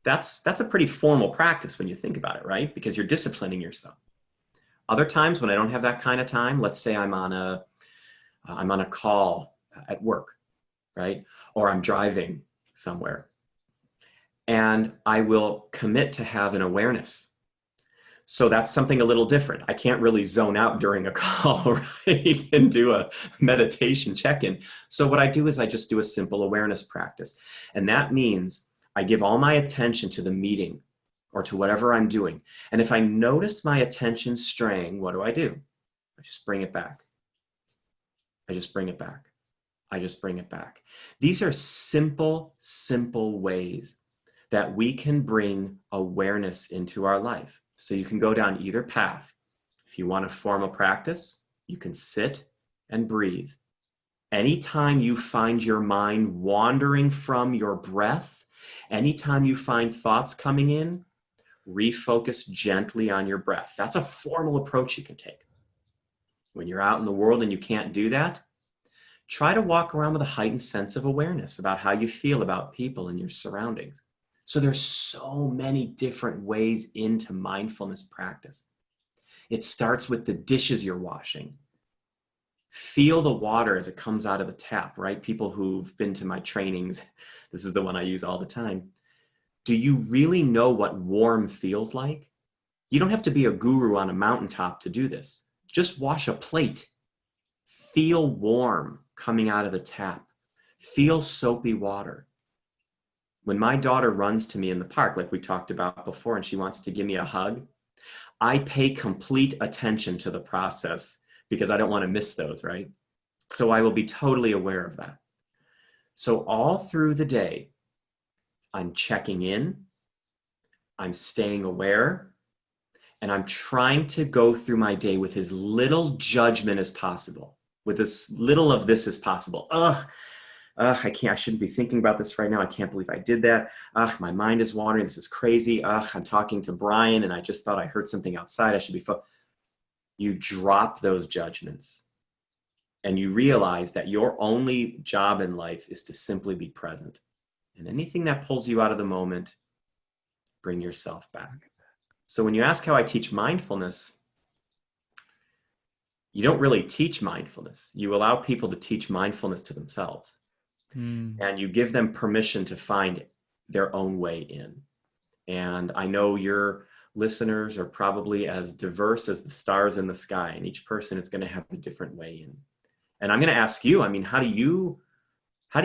That's a pretty formal practice when you think about it, right? Because you're disciplining yourself. Other times when I don't have that kind of time, let's say I'm on a call at work, right? Or I'm driving somewhere, and I will commit to have an awareness. So that's something a little different. I can't really zone out during a call, right? And do a meditation check-in. So what I do is I just do a simple awareness practice. And that means I give all my attention to the meeting or to whatever I'm doing. And if I notice my attention straying, what do? I just bring it back. I just bring it back. I just bring it back. These are simple, simple ways that we can bring awareness into our life. So you can go down either path. If you want a formal practice, you can sit and breathe. Anytime you find your mind wandering from your breath, anytime you find thoughts coming in, refocus gently on your breath. That's a formal approach you can take. When you're out in the world and you can't do that, try to walk around with a heightened sense of awareness about how you feel about people and your surroundings. So there's so many different ways into mindfulness practice. It starts with the dishes you're washing. Feel the water as it comes out of the tap, right? People who've been to my trainings, this is the one I use all the time. Do you really know what warm feels like? You don't have to be a guru on a mountaintop to do this. Just wash a plate. Feel warm coming out of the tap. Feel soapy water. When my daughter runs to me in the park, like we talked about before, and she wants to give me a hug, I pay complete attention to the process because I don't want to miss those, right? So I will be totally aware of that. So all through the day, I'm checking in, I'm staying aware, and I'm trying to go through my day with as little judgment as possible, with as little of this as possible. I shouldn't be thinking about this right now. I can't believe I did that. My mind is wandering. This is crazy. I'm talking to Bryan and I just thought I heard something outside. I should be You drop those judgments and you realize that your only job in life is to simply be present. And anything that pulls you out of the moment, bring yourself back. So when you ask how I teach mindfulness, you don't really teach mindfulness. You allow people to teach mindfulness to themselves. And you give them permission to find their own way in. And I know your listeners are probably as diverse as the stars in the sky, and each person is going to have a different way in. And I'm going to ask you, how do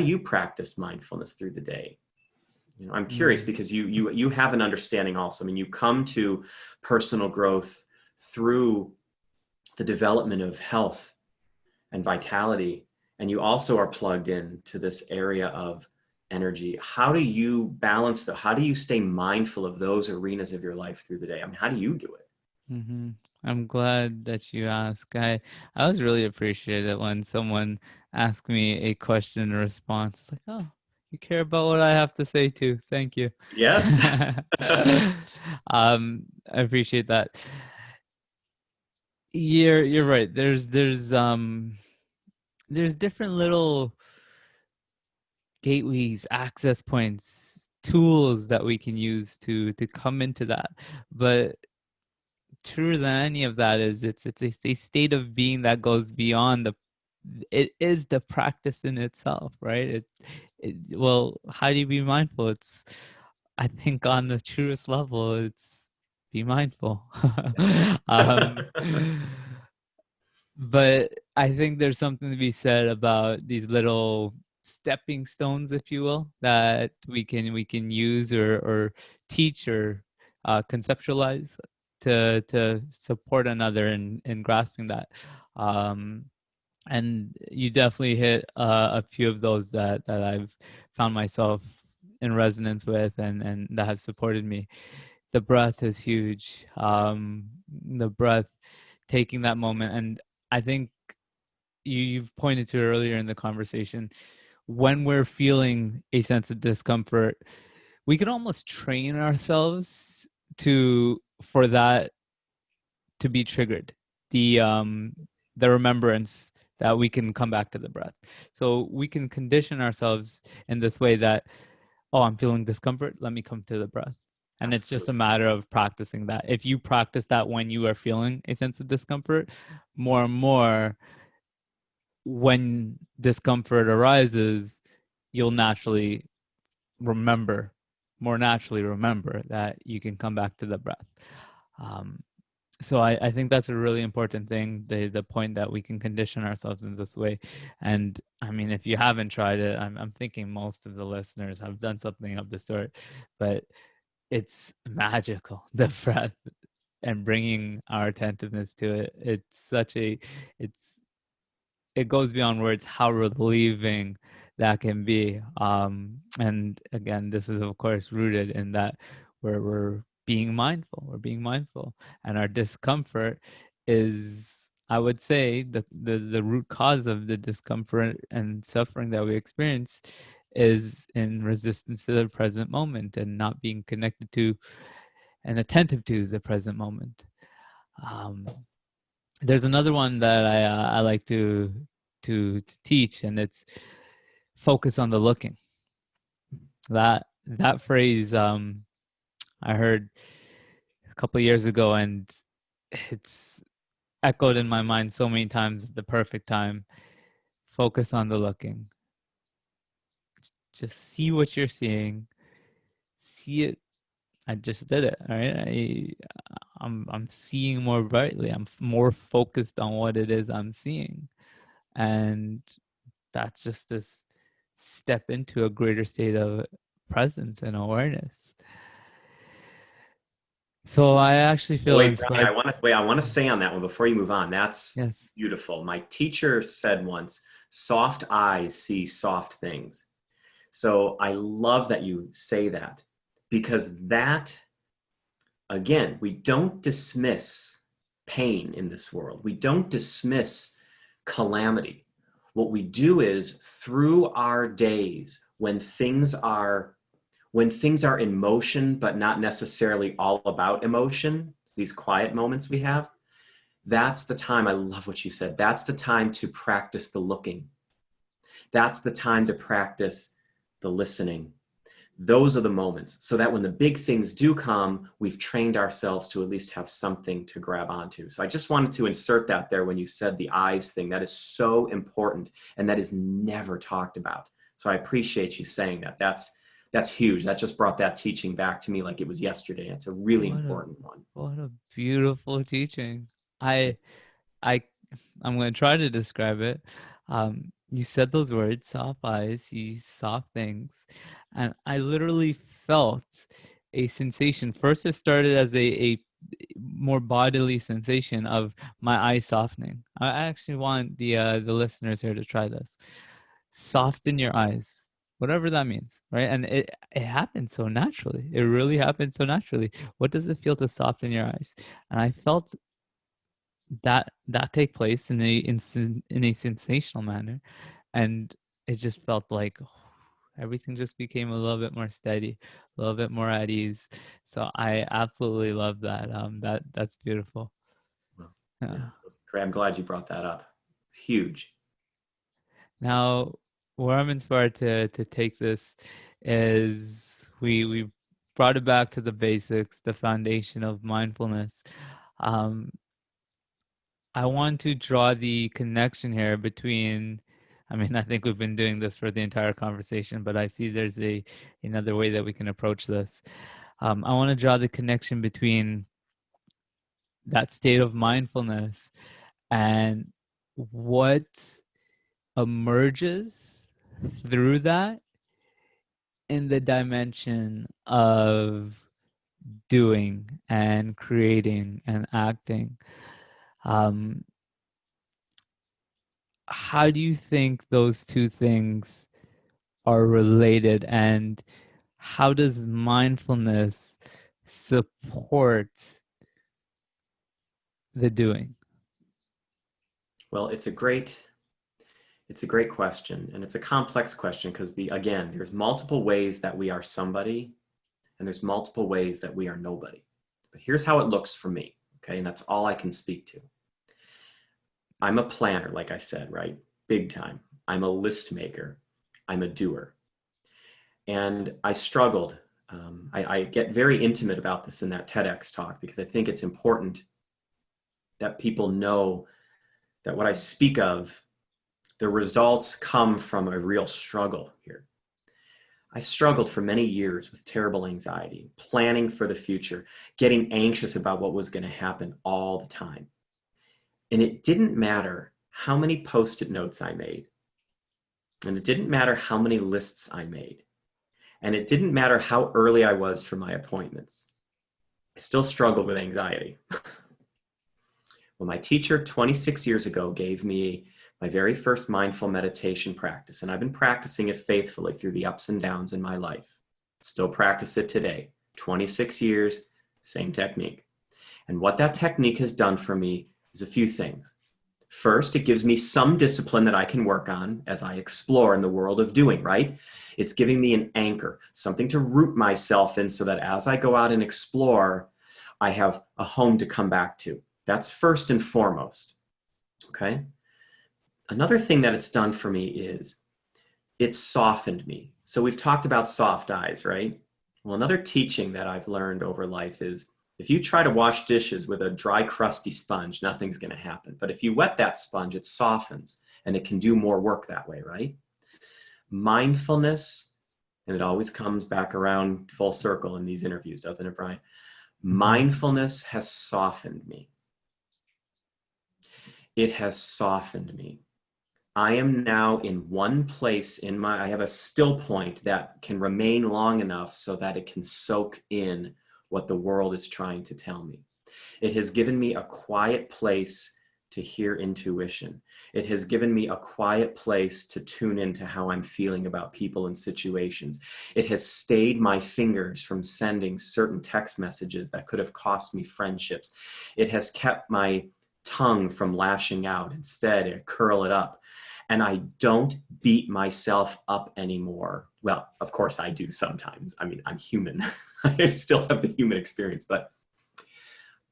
you practice mindfulness through the day? I'm curious because you have an understanding also. You come to personal growth through the development of health and vitality. And you also are plugged in to this area of energy. How do you balance how do you stay mindful of those arenas of your life through the day? How do you do it? I'm glad that you asked. I was really appreciative when someone asked me a question and response. Like, oh, you care about what I have to say too. Thank you. Yes. I appreciate that. You're right. There's different little gateways, access points, tools that we can use to come into that. But truer than any of that is it's a state of being that goes beyond it is the practice in itself, right? Well, how do you be mindful? I think on the truest level, it's be mindful. But I think there's something to be said about these little stepping stones, if you will, that we can use or teach or conceptualize to support another in grasping that. And you definitely hit a few of those that I've found myself in resonance with, and that has supported me. The breath is huge. The breath, taking that moment, and I think you've pointed to earlier in the conversation, when we're feeling a sense of discomfort, we can almost train ourselves for that to be triggered. The remembrance that we can come back to the breath. So we can condition ourselves in this way that, oh, I'm feeling discomfort, let me come to the breath. And Absolutely. It's just a matter of practicing that. If you practice that when you are feeling a sense of discomfort, more and more, when discomfort arises, you'll more naturally remember that you can come back to the breath. So I think that's a really important thing, the point that we can condition ourselves in this way. And I mean, if you haven't tried it, I'm thinking most of the listeners have done something of the sort, but it's magical, the breath and bringing our attentiveness to it. It goes beyond words how relieving that can be. And again, this is of course rooted in that we're being mindful, and our discomfort is, I would say, the root cause of the discomfort and suffering that we experience is in resistance to the present moment and not being connected to and attentive to the present moment. There's another one that I like to teach, and it's focus on the looking. That phrase I heard a couple of years ago, and it's echoed in my mind so many times at the perfect time. Focus on the looking. Just see what you're seeing. See it. I just did it. Right. I'm seeing more brightly. I'm more focused on what it is I'm seeing, and that's just this step into a greater state of presence and awareness. So I actually feel inspired. Bryan, I want to say on that one before you move on. That's beautiful. My teacher said once, soft eyes see soft things. So I love that you say that, because that, again, we don't dismiss pain in this world. We don't dismiss calamity. What we do is, through our days, when things are in motion, but not necessarily all about emotion, these quiet moments we have, that's the time, I love what you said, that's the time to practice the looking. That's the time to practice the listening. Those are the moments, so that when the big things do come, we've trained ourselves to at least have something to grab onto. So I just wanted to insert that there when you said the eyes thing. That is so important, and that is never talked about. So I appreciate you saying that. That's huge. That just brought that teaching back to me like it was yesterday. It's a really important one. What a beautiful teaching. I'm going to try to describe it. You said those words, soft eyes, you soft things, and I literally felt a sensation. First, it started as a more bodily sensation of my eyes softening. I actually want the listeners here to try this. Soften your eyes, whatever that means, right? And it happens so naturally. It really happens so naturally. What does it feel to soften your eyes? And I felt that take place in a sensational manner, and it just felt like everything just became a little bit more steady, a little bit more at ease. So I absolutely love that. That's beautiful. Well, yeah. I'm glad you brought that up. Huge. Now, where I'm inspired to take this is we brought it back to the basics, the foundation of mindfulness. I want to draw the connection here between, I mean, I think we've been doing this for the entire conversation, but I see there's another way that we can approach this. I want to draw the connection between that state of mindfulness and what emerges through that in the dimension of doing and creating and acting. Um, how do you think those two things are related, and how does mindfulness support the doing? Well, it's a great question, and it's a complex question because again, there's multiple ways that we are somebody, and there's multiple ways that we are nobody. But here's how it looks for me, okay? And that's all I can speak to. I'm a planner, like I said, right? Big time. I'm a list maker. I'm a doer. And I struggled. I get very intimate about this in that TEDx talk because I think it's important that people know that what I speak of, the results come from a real struggle here. I struggled for many years with terrible anxiety, planning for the future, getting anxious about what was going to happen all the time. And it didn't matter how many Post-it notes I made. And it didn't matter how many lists I made. And it didn't matter how early I was for my appointments. I still struggled with anxiety. Well, my teacher 26 years ago gave me my very first mindful meditation practice, and I've been practicing it faithfully through the ups and downs in my life. Still practice it today. 26 years, same technique. And what that technique has done for me is a few things. First, it gives me some discipline that I can work on as I explore in the world of doing, right? It's giving me an anchor, something to root myself in so that as I go out and explore, I have a home to come back to. That's first and foremost, okay? Another thing that it's done for me is it's softened me. So we've talked about soft eyes, right? Well, another teaching that I've learned over life is if you try to wash dishes with a dry, crusty sponge, nothing's going to happen. But if you wet that sponge, it softens and it can do more work that way, right? Mindfulness, and it always comes back around full circle in these interviews, doesn't it, Bryan? Mindfulness has softened me. It has softened me. I am now in one place I have a still point that can remain long enough so that it can soak in what the world is trying to tell me. It has given me a quiet place to hear intuition. It has given me a quiet place to tune into how I'm feeling about people and situations. It has stayed my fingers from sending certain text messages that could have cost me friendships. It has kept my tongue from lashing out. Instead, I curl it up. And I don't beat myself up anymore. Well, of course I do sometimes. I mean, I'm human. I still have the human experience, but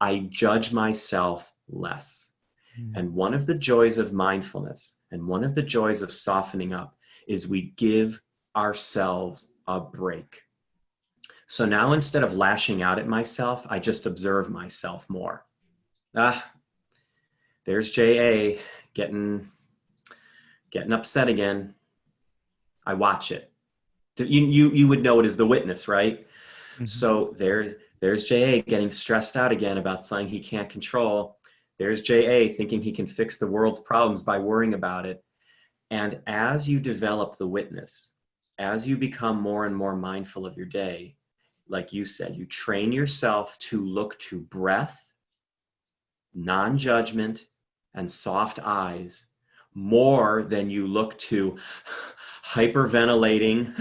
I judge myself less. And one of the joys of mindfulness and one of the joys of softening up is we give ourselves a break. So now instead of lashing out at myself, I just observe myself more. There's J.A. getting upset again. I watch it. You would know it as the witness, right? Mm-hmm. So there's J.A. getting stressed out again about something he can't control. There's J.A. thinking he can fix the world's problems by worrying about it. And as you develop the witness, as you become more and more mindful of your day, like you said, you train yourself to look to breath, non-judgment, and soft eyes more than you look to hyperventilating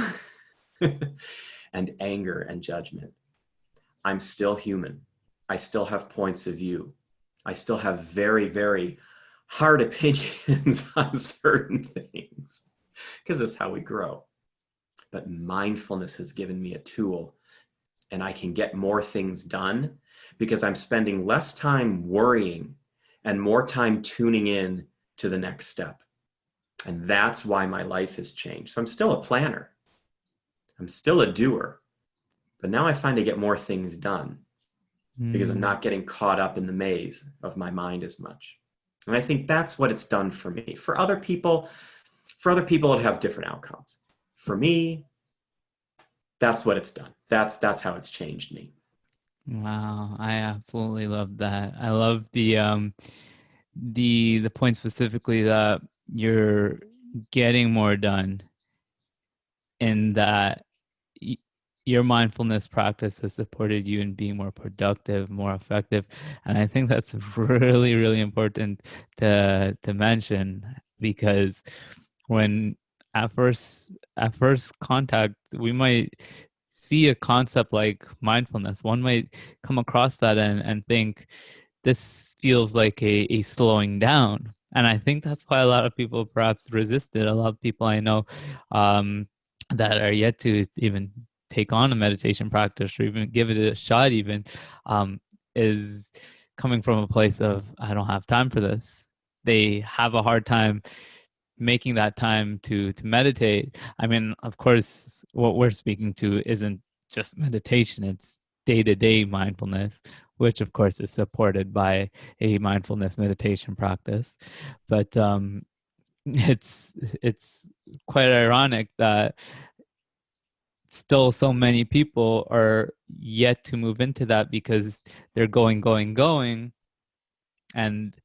and anger and judgment. I'm still human. I still have points of view. I still have very, very hard opinions on certain things because that's how we grow. But mindfulness has given me a tool, and I can get more things done because I'm spending less time worrying and more time tuning in to the next step. And that's why my life has changed. So I'm still a planner. I'm still a doer. But now I find I get more things done because I'm not getting caught up in the maze of my mind as much. And I think that's what it's done for me. For other people, it'll have different outcomes. For me, that's what it's done. That's how it's changed me. Wow, I absolutely love that. I love the point specifically that you're getting more done in that your mindfulness practice has supported you in being more productive, more effective. And I think that's really, really important to mention, because when at first contact, we might see a concept like mindfulness. One might come across that and think, this feels like a slowing down. And I think that's why a lot of people perhaps resist it. A lot of people I know that are yet to even take on a meditation practice or even give it a shot even, is coming from a place of, I don't have time for this. They have a hard time making that time to meditate. I mean, of course, what we're speaking to isn't just meditation, it's day-to-day mindfulness, which of course is supported by a mindfulness meditation practice. But it's quite ironic that still so many people are yet to move into that, because they're going, and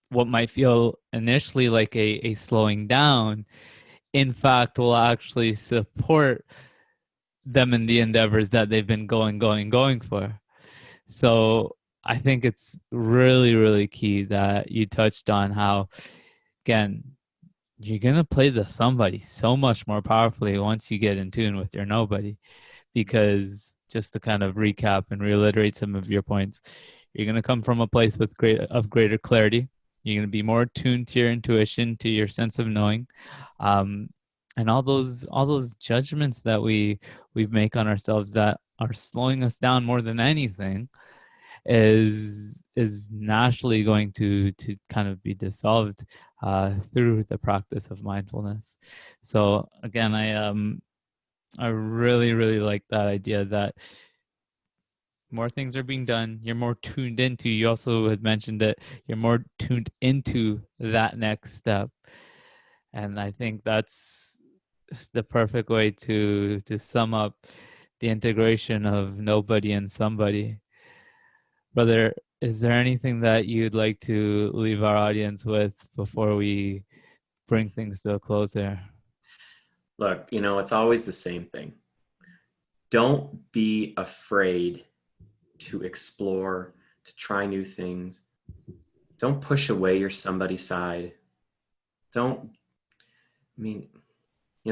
what might feel initially like a slowing down, in fact, will actually support them in the endeavors that they've been going for. So I think it's really, really key that you touched on how, again, you're going to play the somebody so much more powerfully once you get in tune with your nobody. Because just to kind of recap and reiterate some of your points, you're going to come from a place with greater clarity. You're going to be more tuned to your intuition, to your sense of knowing, and all those judgments that we make on ourselves that are slowing us down more than anything is naturally going to kind of be dissolved through the practice of mindfulness. So again, I really, really like that idea that more things are being done. You're more tuned into. You also had mentioned that you're more tuned into that next step, and I think that's the perfect way to sum up the integration of nobody and somebody. Brother, is there anything that you'd like to leave our audience with before we bring things to a close there? Look, it's always the same thing. Don't be afraid to explore, to try new things. Don't push away your somebody side.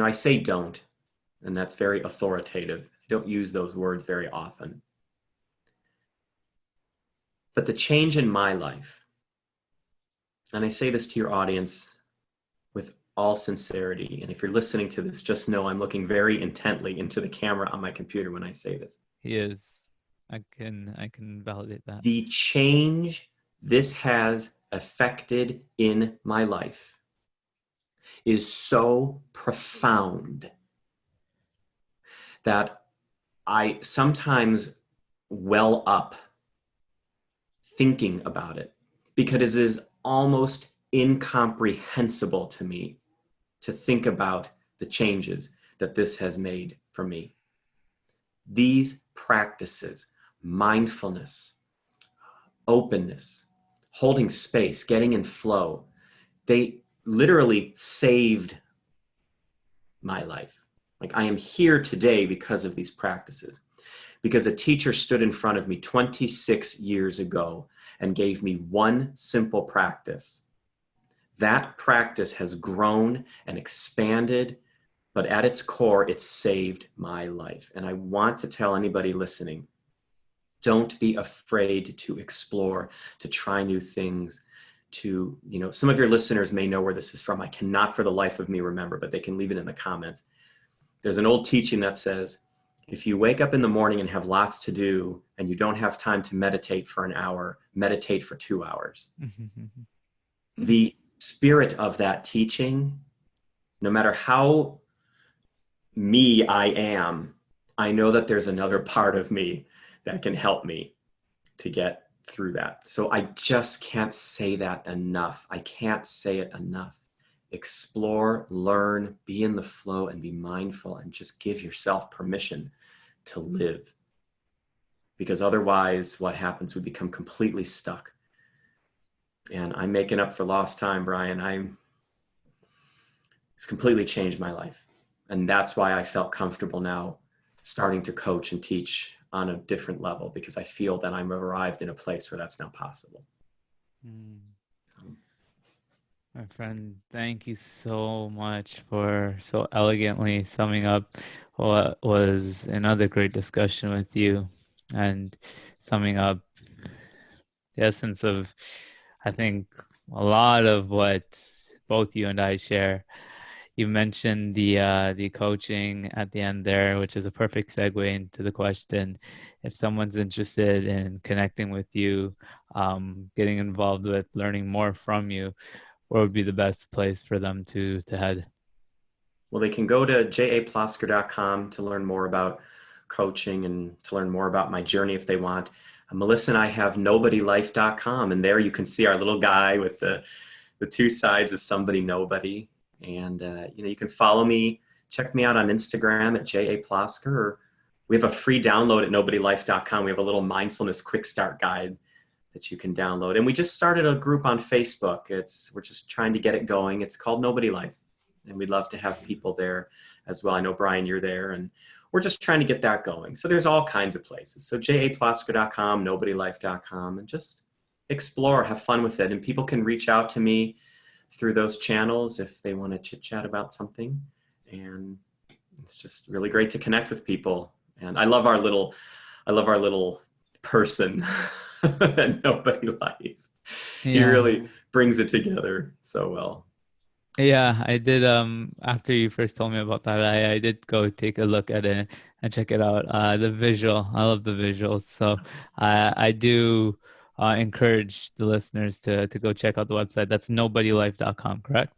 I say don't, and that's very authoritative. I don't use those words very often. But the change in my life, and I say this to your audience with all sincerity, and if you're listening to this, just know I'm looking very intently into the camera on my computer when I say this. He is. I can validate that. The change this has affected in my life is so profound that I sometimes well up thinking about it, because it is almost incomprehensible to me to think about the changes that this has made for me. These practices, mindfulness, openness, holding space, getting in flow, they literally saved my life. Like, I am here today because of these practices, because a teacher stood in front of me 26 years ago and gave me one simple practice. That practice has grown and expanded, but at its core, it saved my life. And I want to tell anybody listening, don't be afraid to explore, to try new things, some of your listeners may know where this is from. I cannot for the life of me remember, but they can leave it in the comments. There's an old teaching that says, if you wake up in the morning and have lots to do and you don't have time to meditate for an hour, meditate for 2 hours. The spirit of that teaching, no matter how me I am, I know that there's another part of me that can help me to get through that. So I just can't say that enough. I can't say it enough. Explore, learn, be in the flow, and be mindful, and just give yourself permission to live. Because otherwise, what happens? We become completely stuck. And I'm making up for lost time, Bryan. It's completely changed my life. And that's why I felt comfortable now starting to coach and teach on a different level, because I feel that I'm arrived in a place where that's now possible. My friend, thank you so much for so elegantly summing up what was another great discussion with you, and summing up the essence of, I think, a lot of what both you and I share. You mentioned the coaching at the end there, which is a perfect segue into the question. If someone's interested in connecting with you, getting involved with learning more from you, where would be the best place for them to head? Well, they can go to japlosker.com to learn more about coaching and to learn more about my journey if they want. Melissa and I have nobodylife.com, and there you can see our little guy with the two sides of somebody nobody. And you can follow me, check me out on Instagram at japlosker, or we have a free download at nobodylife.com. We have a little mindfulness quick start guide that you can download. And we just started a group on Facebook. We're just trying to get it going. It's called Nobody Life, and we'd love to have people there as well. I know, Bryan, you're there, and we're just trying to get that going. So there's all kinds of places. So japlosker.com, nobodylife.com, and just explore, have fun with it. And people can reach out to me through those channels if they want to chit chat about something. And it's just really great to connect with people. And I love our little person at Nobody Life. Yeah. He really brings it together so well. Yeah, I did. After you first told me about that, I did go take a look at it and check it out. The visual, I love the visuals. So I do encourage the listeners to go check out the website. That's nobodylife.com, correct?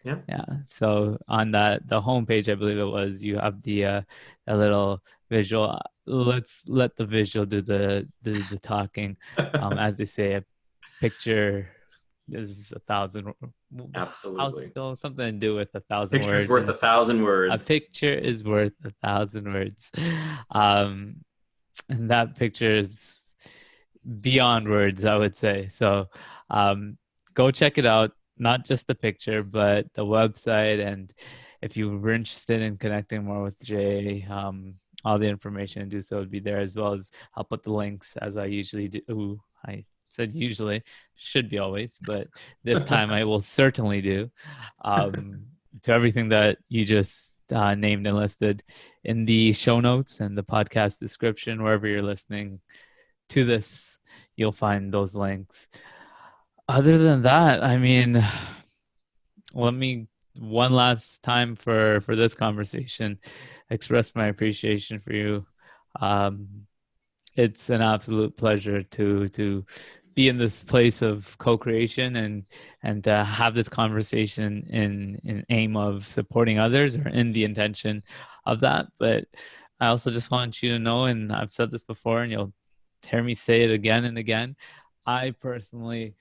Yeah. Yeah. So on the homepage, I believe it was, you have the a little visual. Let's let the visual do the talking. As they say, a picture is 1,000. Absolutely. Something to do with 1,000 Picture's words. worth 1,000 words. A picture is worth 1,000 words. And that picture is beyond words, I would say. So go check it out. Not just the picture, but the website. And if you were interested in connecting more with Jay, all the information, do so would be there, as well as I'll put the links as I usually do. I said usually, should be always, but this time I will certainly do, to everything that you just named and listed in the show notes and the podcast description. Wherever you're listening to this, you'll find those links. Other than that, I mean, let me one last time for this conversation express my appreciation for you. It's an absolute pleasure to be in this place of co-creation and to have this conversation in aim of supporting others, or in the intention of that. But I also just want you to know, and I've said this before and you'll hear me say it again and again, I personally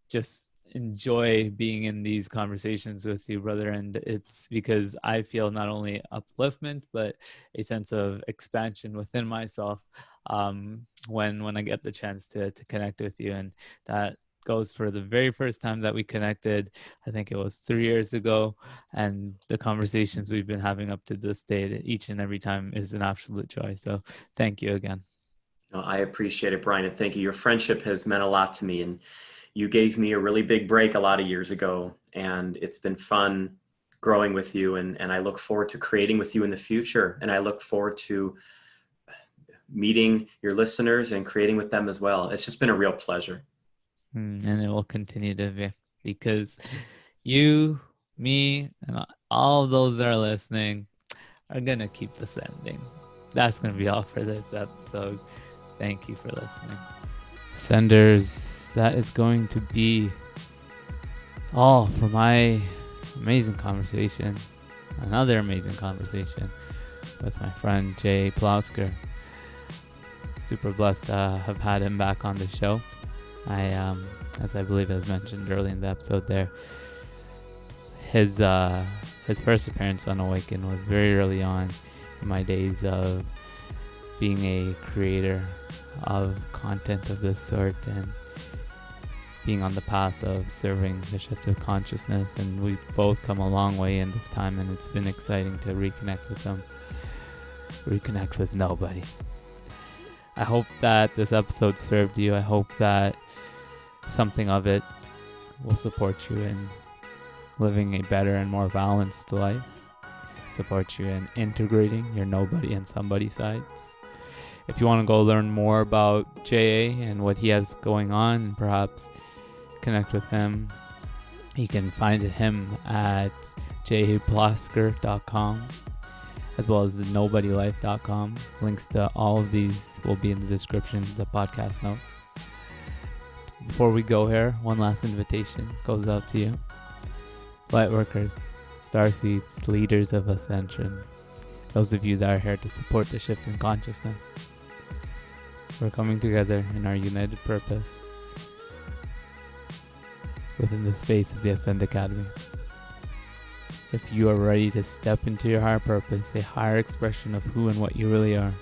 just enjoy being in these conversations with you, brother. And it's because I feel not only upliftment, but a sense of expansion within myself when I get the chance to connect with you. And that goes for the very first time that we connected. I think it was 3 years ago, and the conversations we've been having up to this day, each and every time, is an absolute joy. So thank you again. No, I appreciate it, Bryan, and thank you. Your friendship has meant a lot to me, and you gave me a really big break a lot of years ago, and it's been fun growing with you, and I look forward to creating with you in the future, and I look forward to meeting your listeners and creating with them as well. It's just been a real pleasure. And it will continue to be, because you, me, and all those that are listening are going to keep this ending. That's going to be all for this episode. Thank you for listening. Senders, that is going to be all for my amazing conversation. Another amazing conversation with my friend Jay Plosker. Super blessed to have had him back on the show. As I believe I was mentioned early in the episode there, his first appearance on Awaken was very early on in my days of being a creator of content of this sort, and being on the path of serving the shift of consciousness, and we've both come a long way in this time, and it's been exciting to reconnect with them. Reconnect with nobody. I hope that this episode served you. I hope that something of it will support you in living a better and more balanced life, support you in integrating your nobody and somebody sides. If you want to go learn more about JA and what he has going on, and perhaps connect with him, you can find him at jplosker.com, as well as the nobodylife.com. Links to all of these will be in the description of the podcast notes. Before we go here, one last invitation goes out to you. Lightworkers, starseeds, leaders of ascension, those of you that are here to support the shift in consciousness. We're coming together in our united purpose within the space of the Ascend Academy. If you are ready to step into your higher purpose, a higher expression of who and what you really are,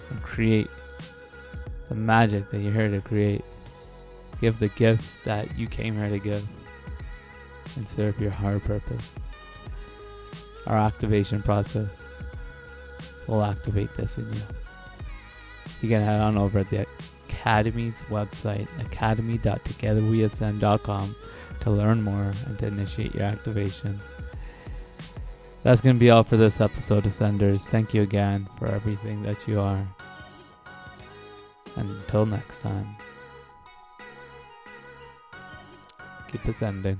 and create the magic that you're here to create, give the gifts that you came here to give, and serve your higher purpose, our activation process will activate this in you. You can head on over to the Academy's website, academy.togetherweascend.com, to learn more and to initiate your activation. That's going to be all for this episode, Ascenders. Thank you again for everything that you are. And until next time, keep ascending.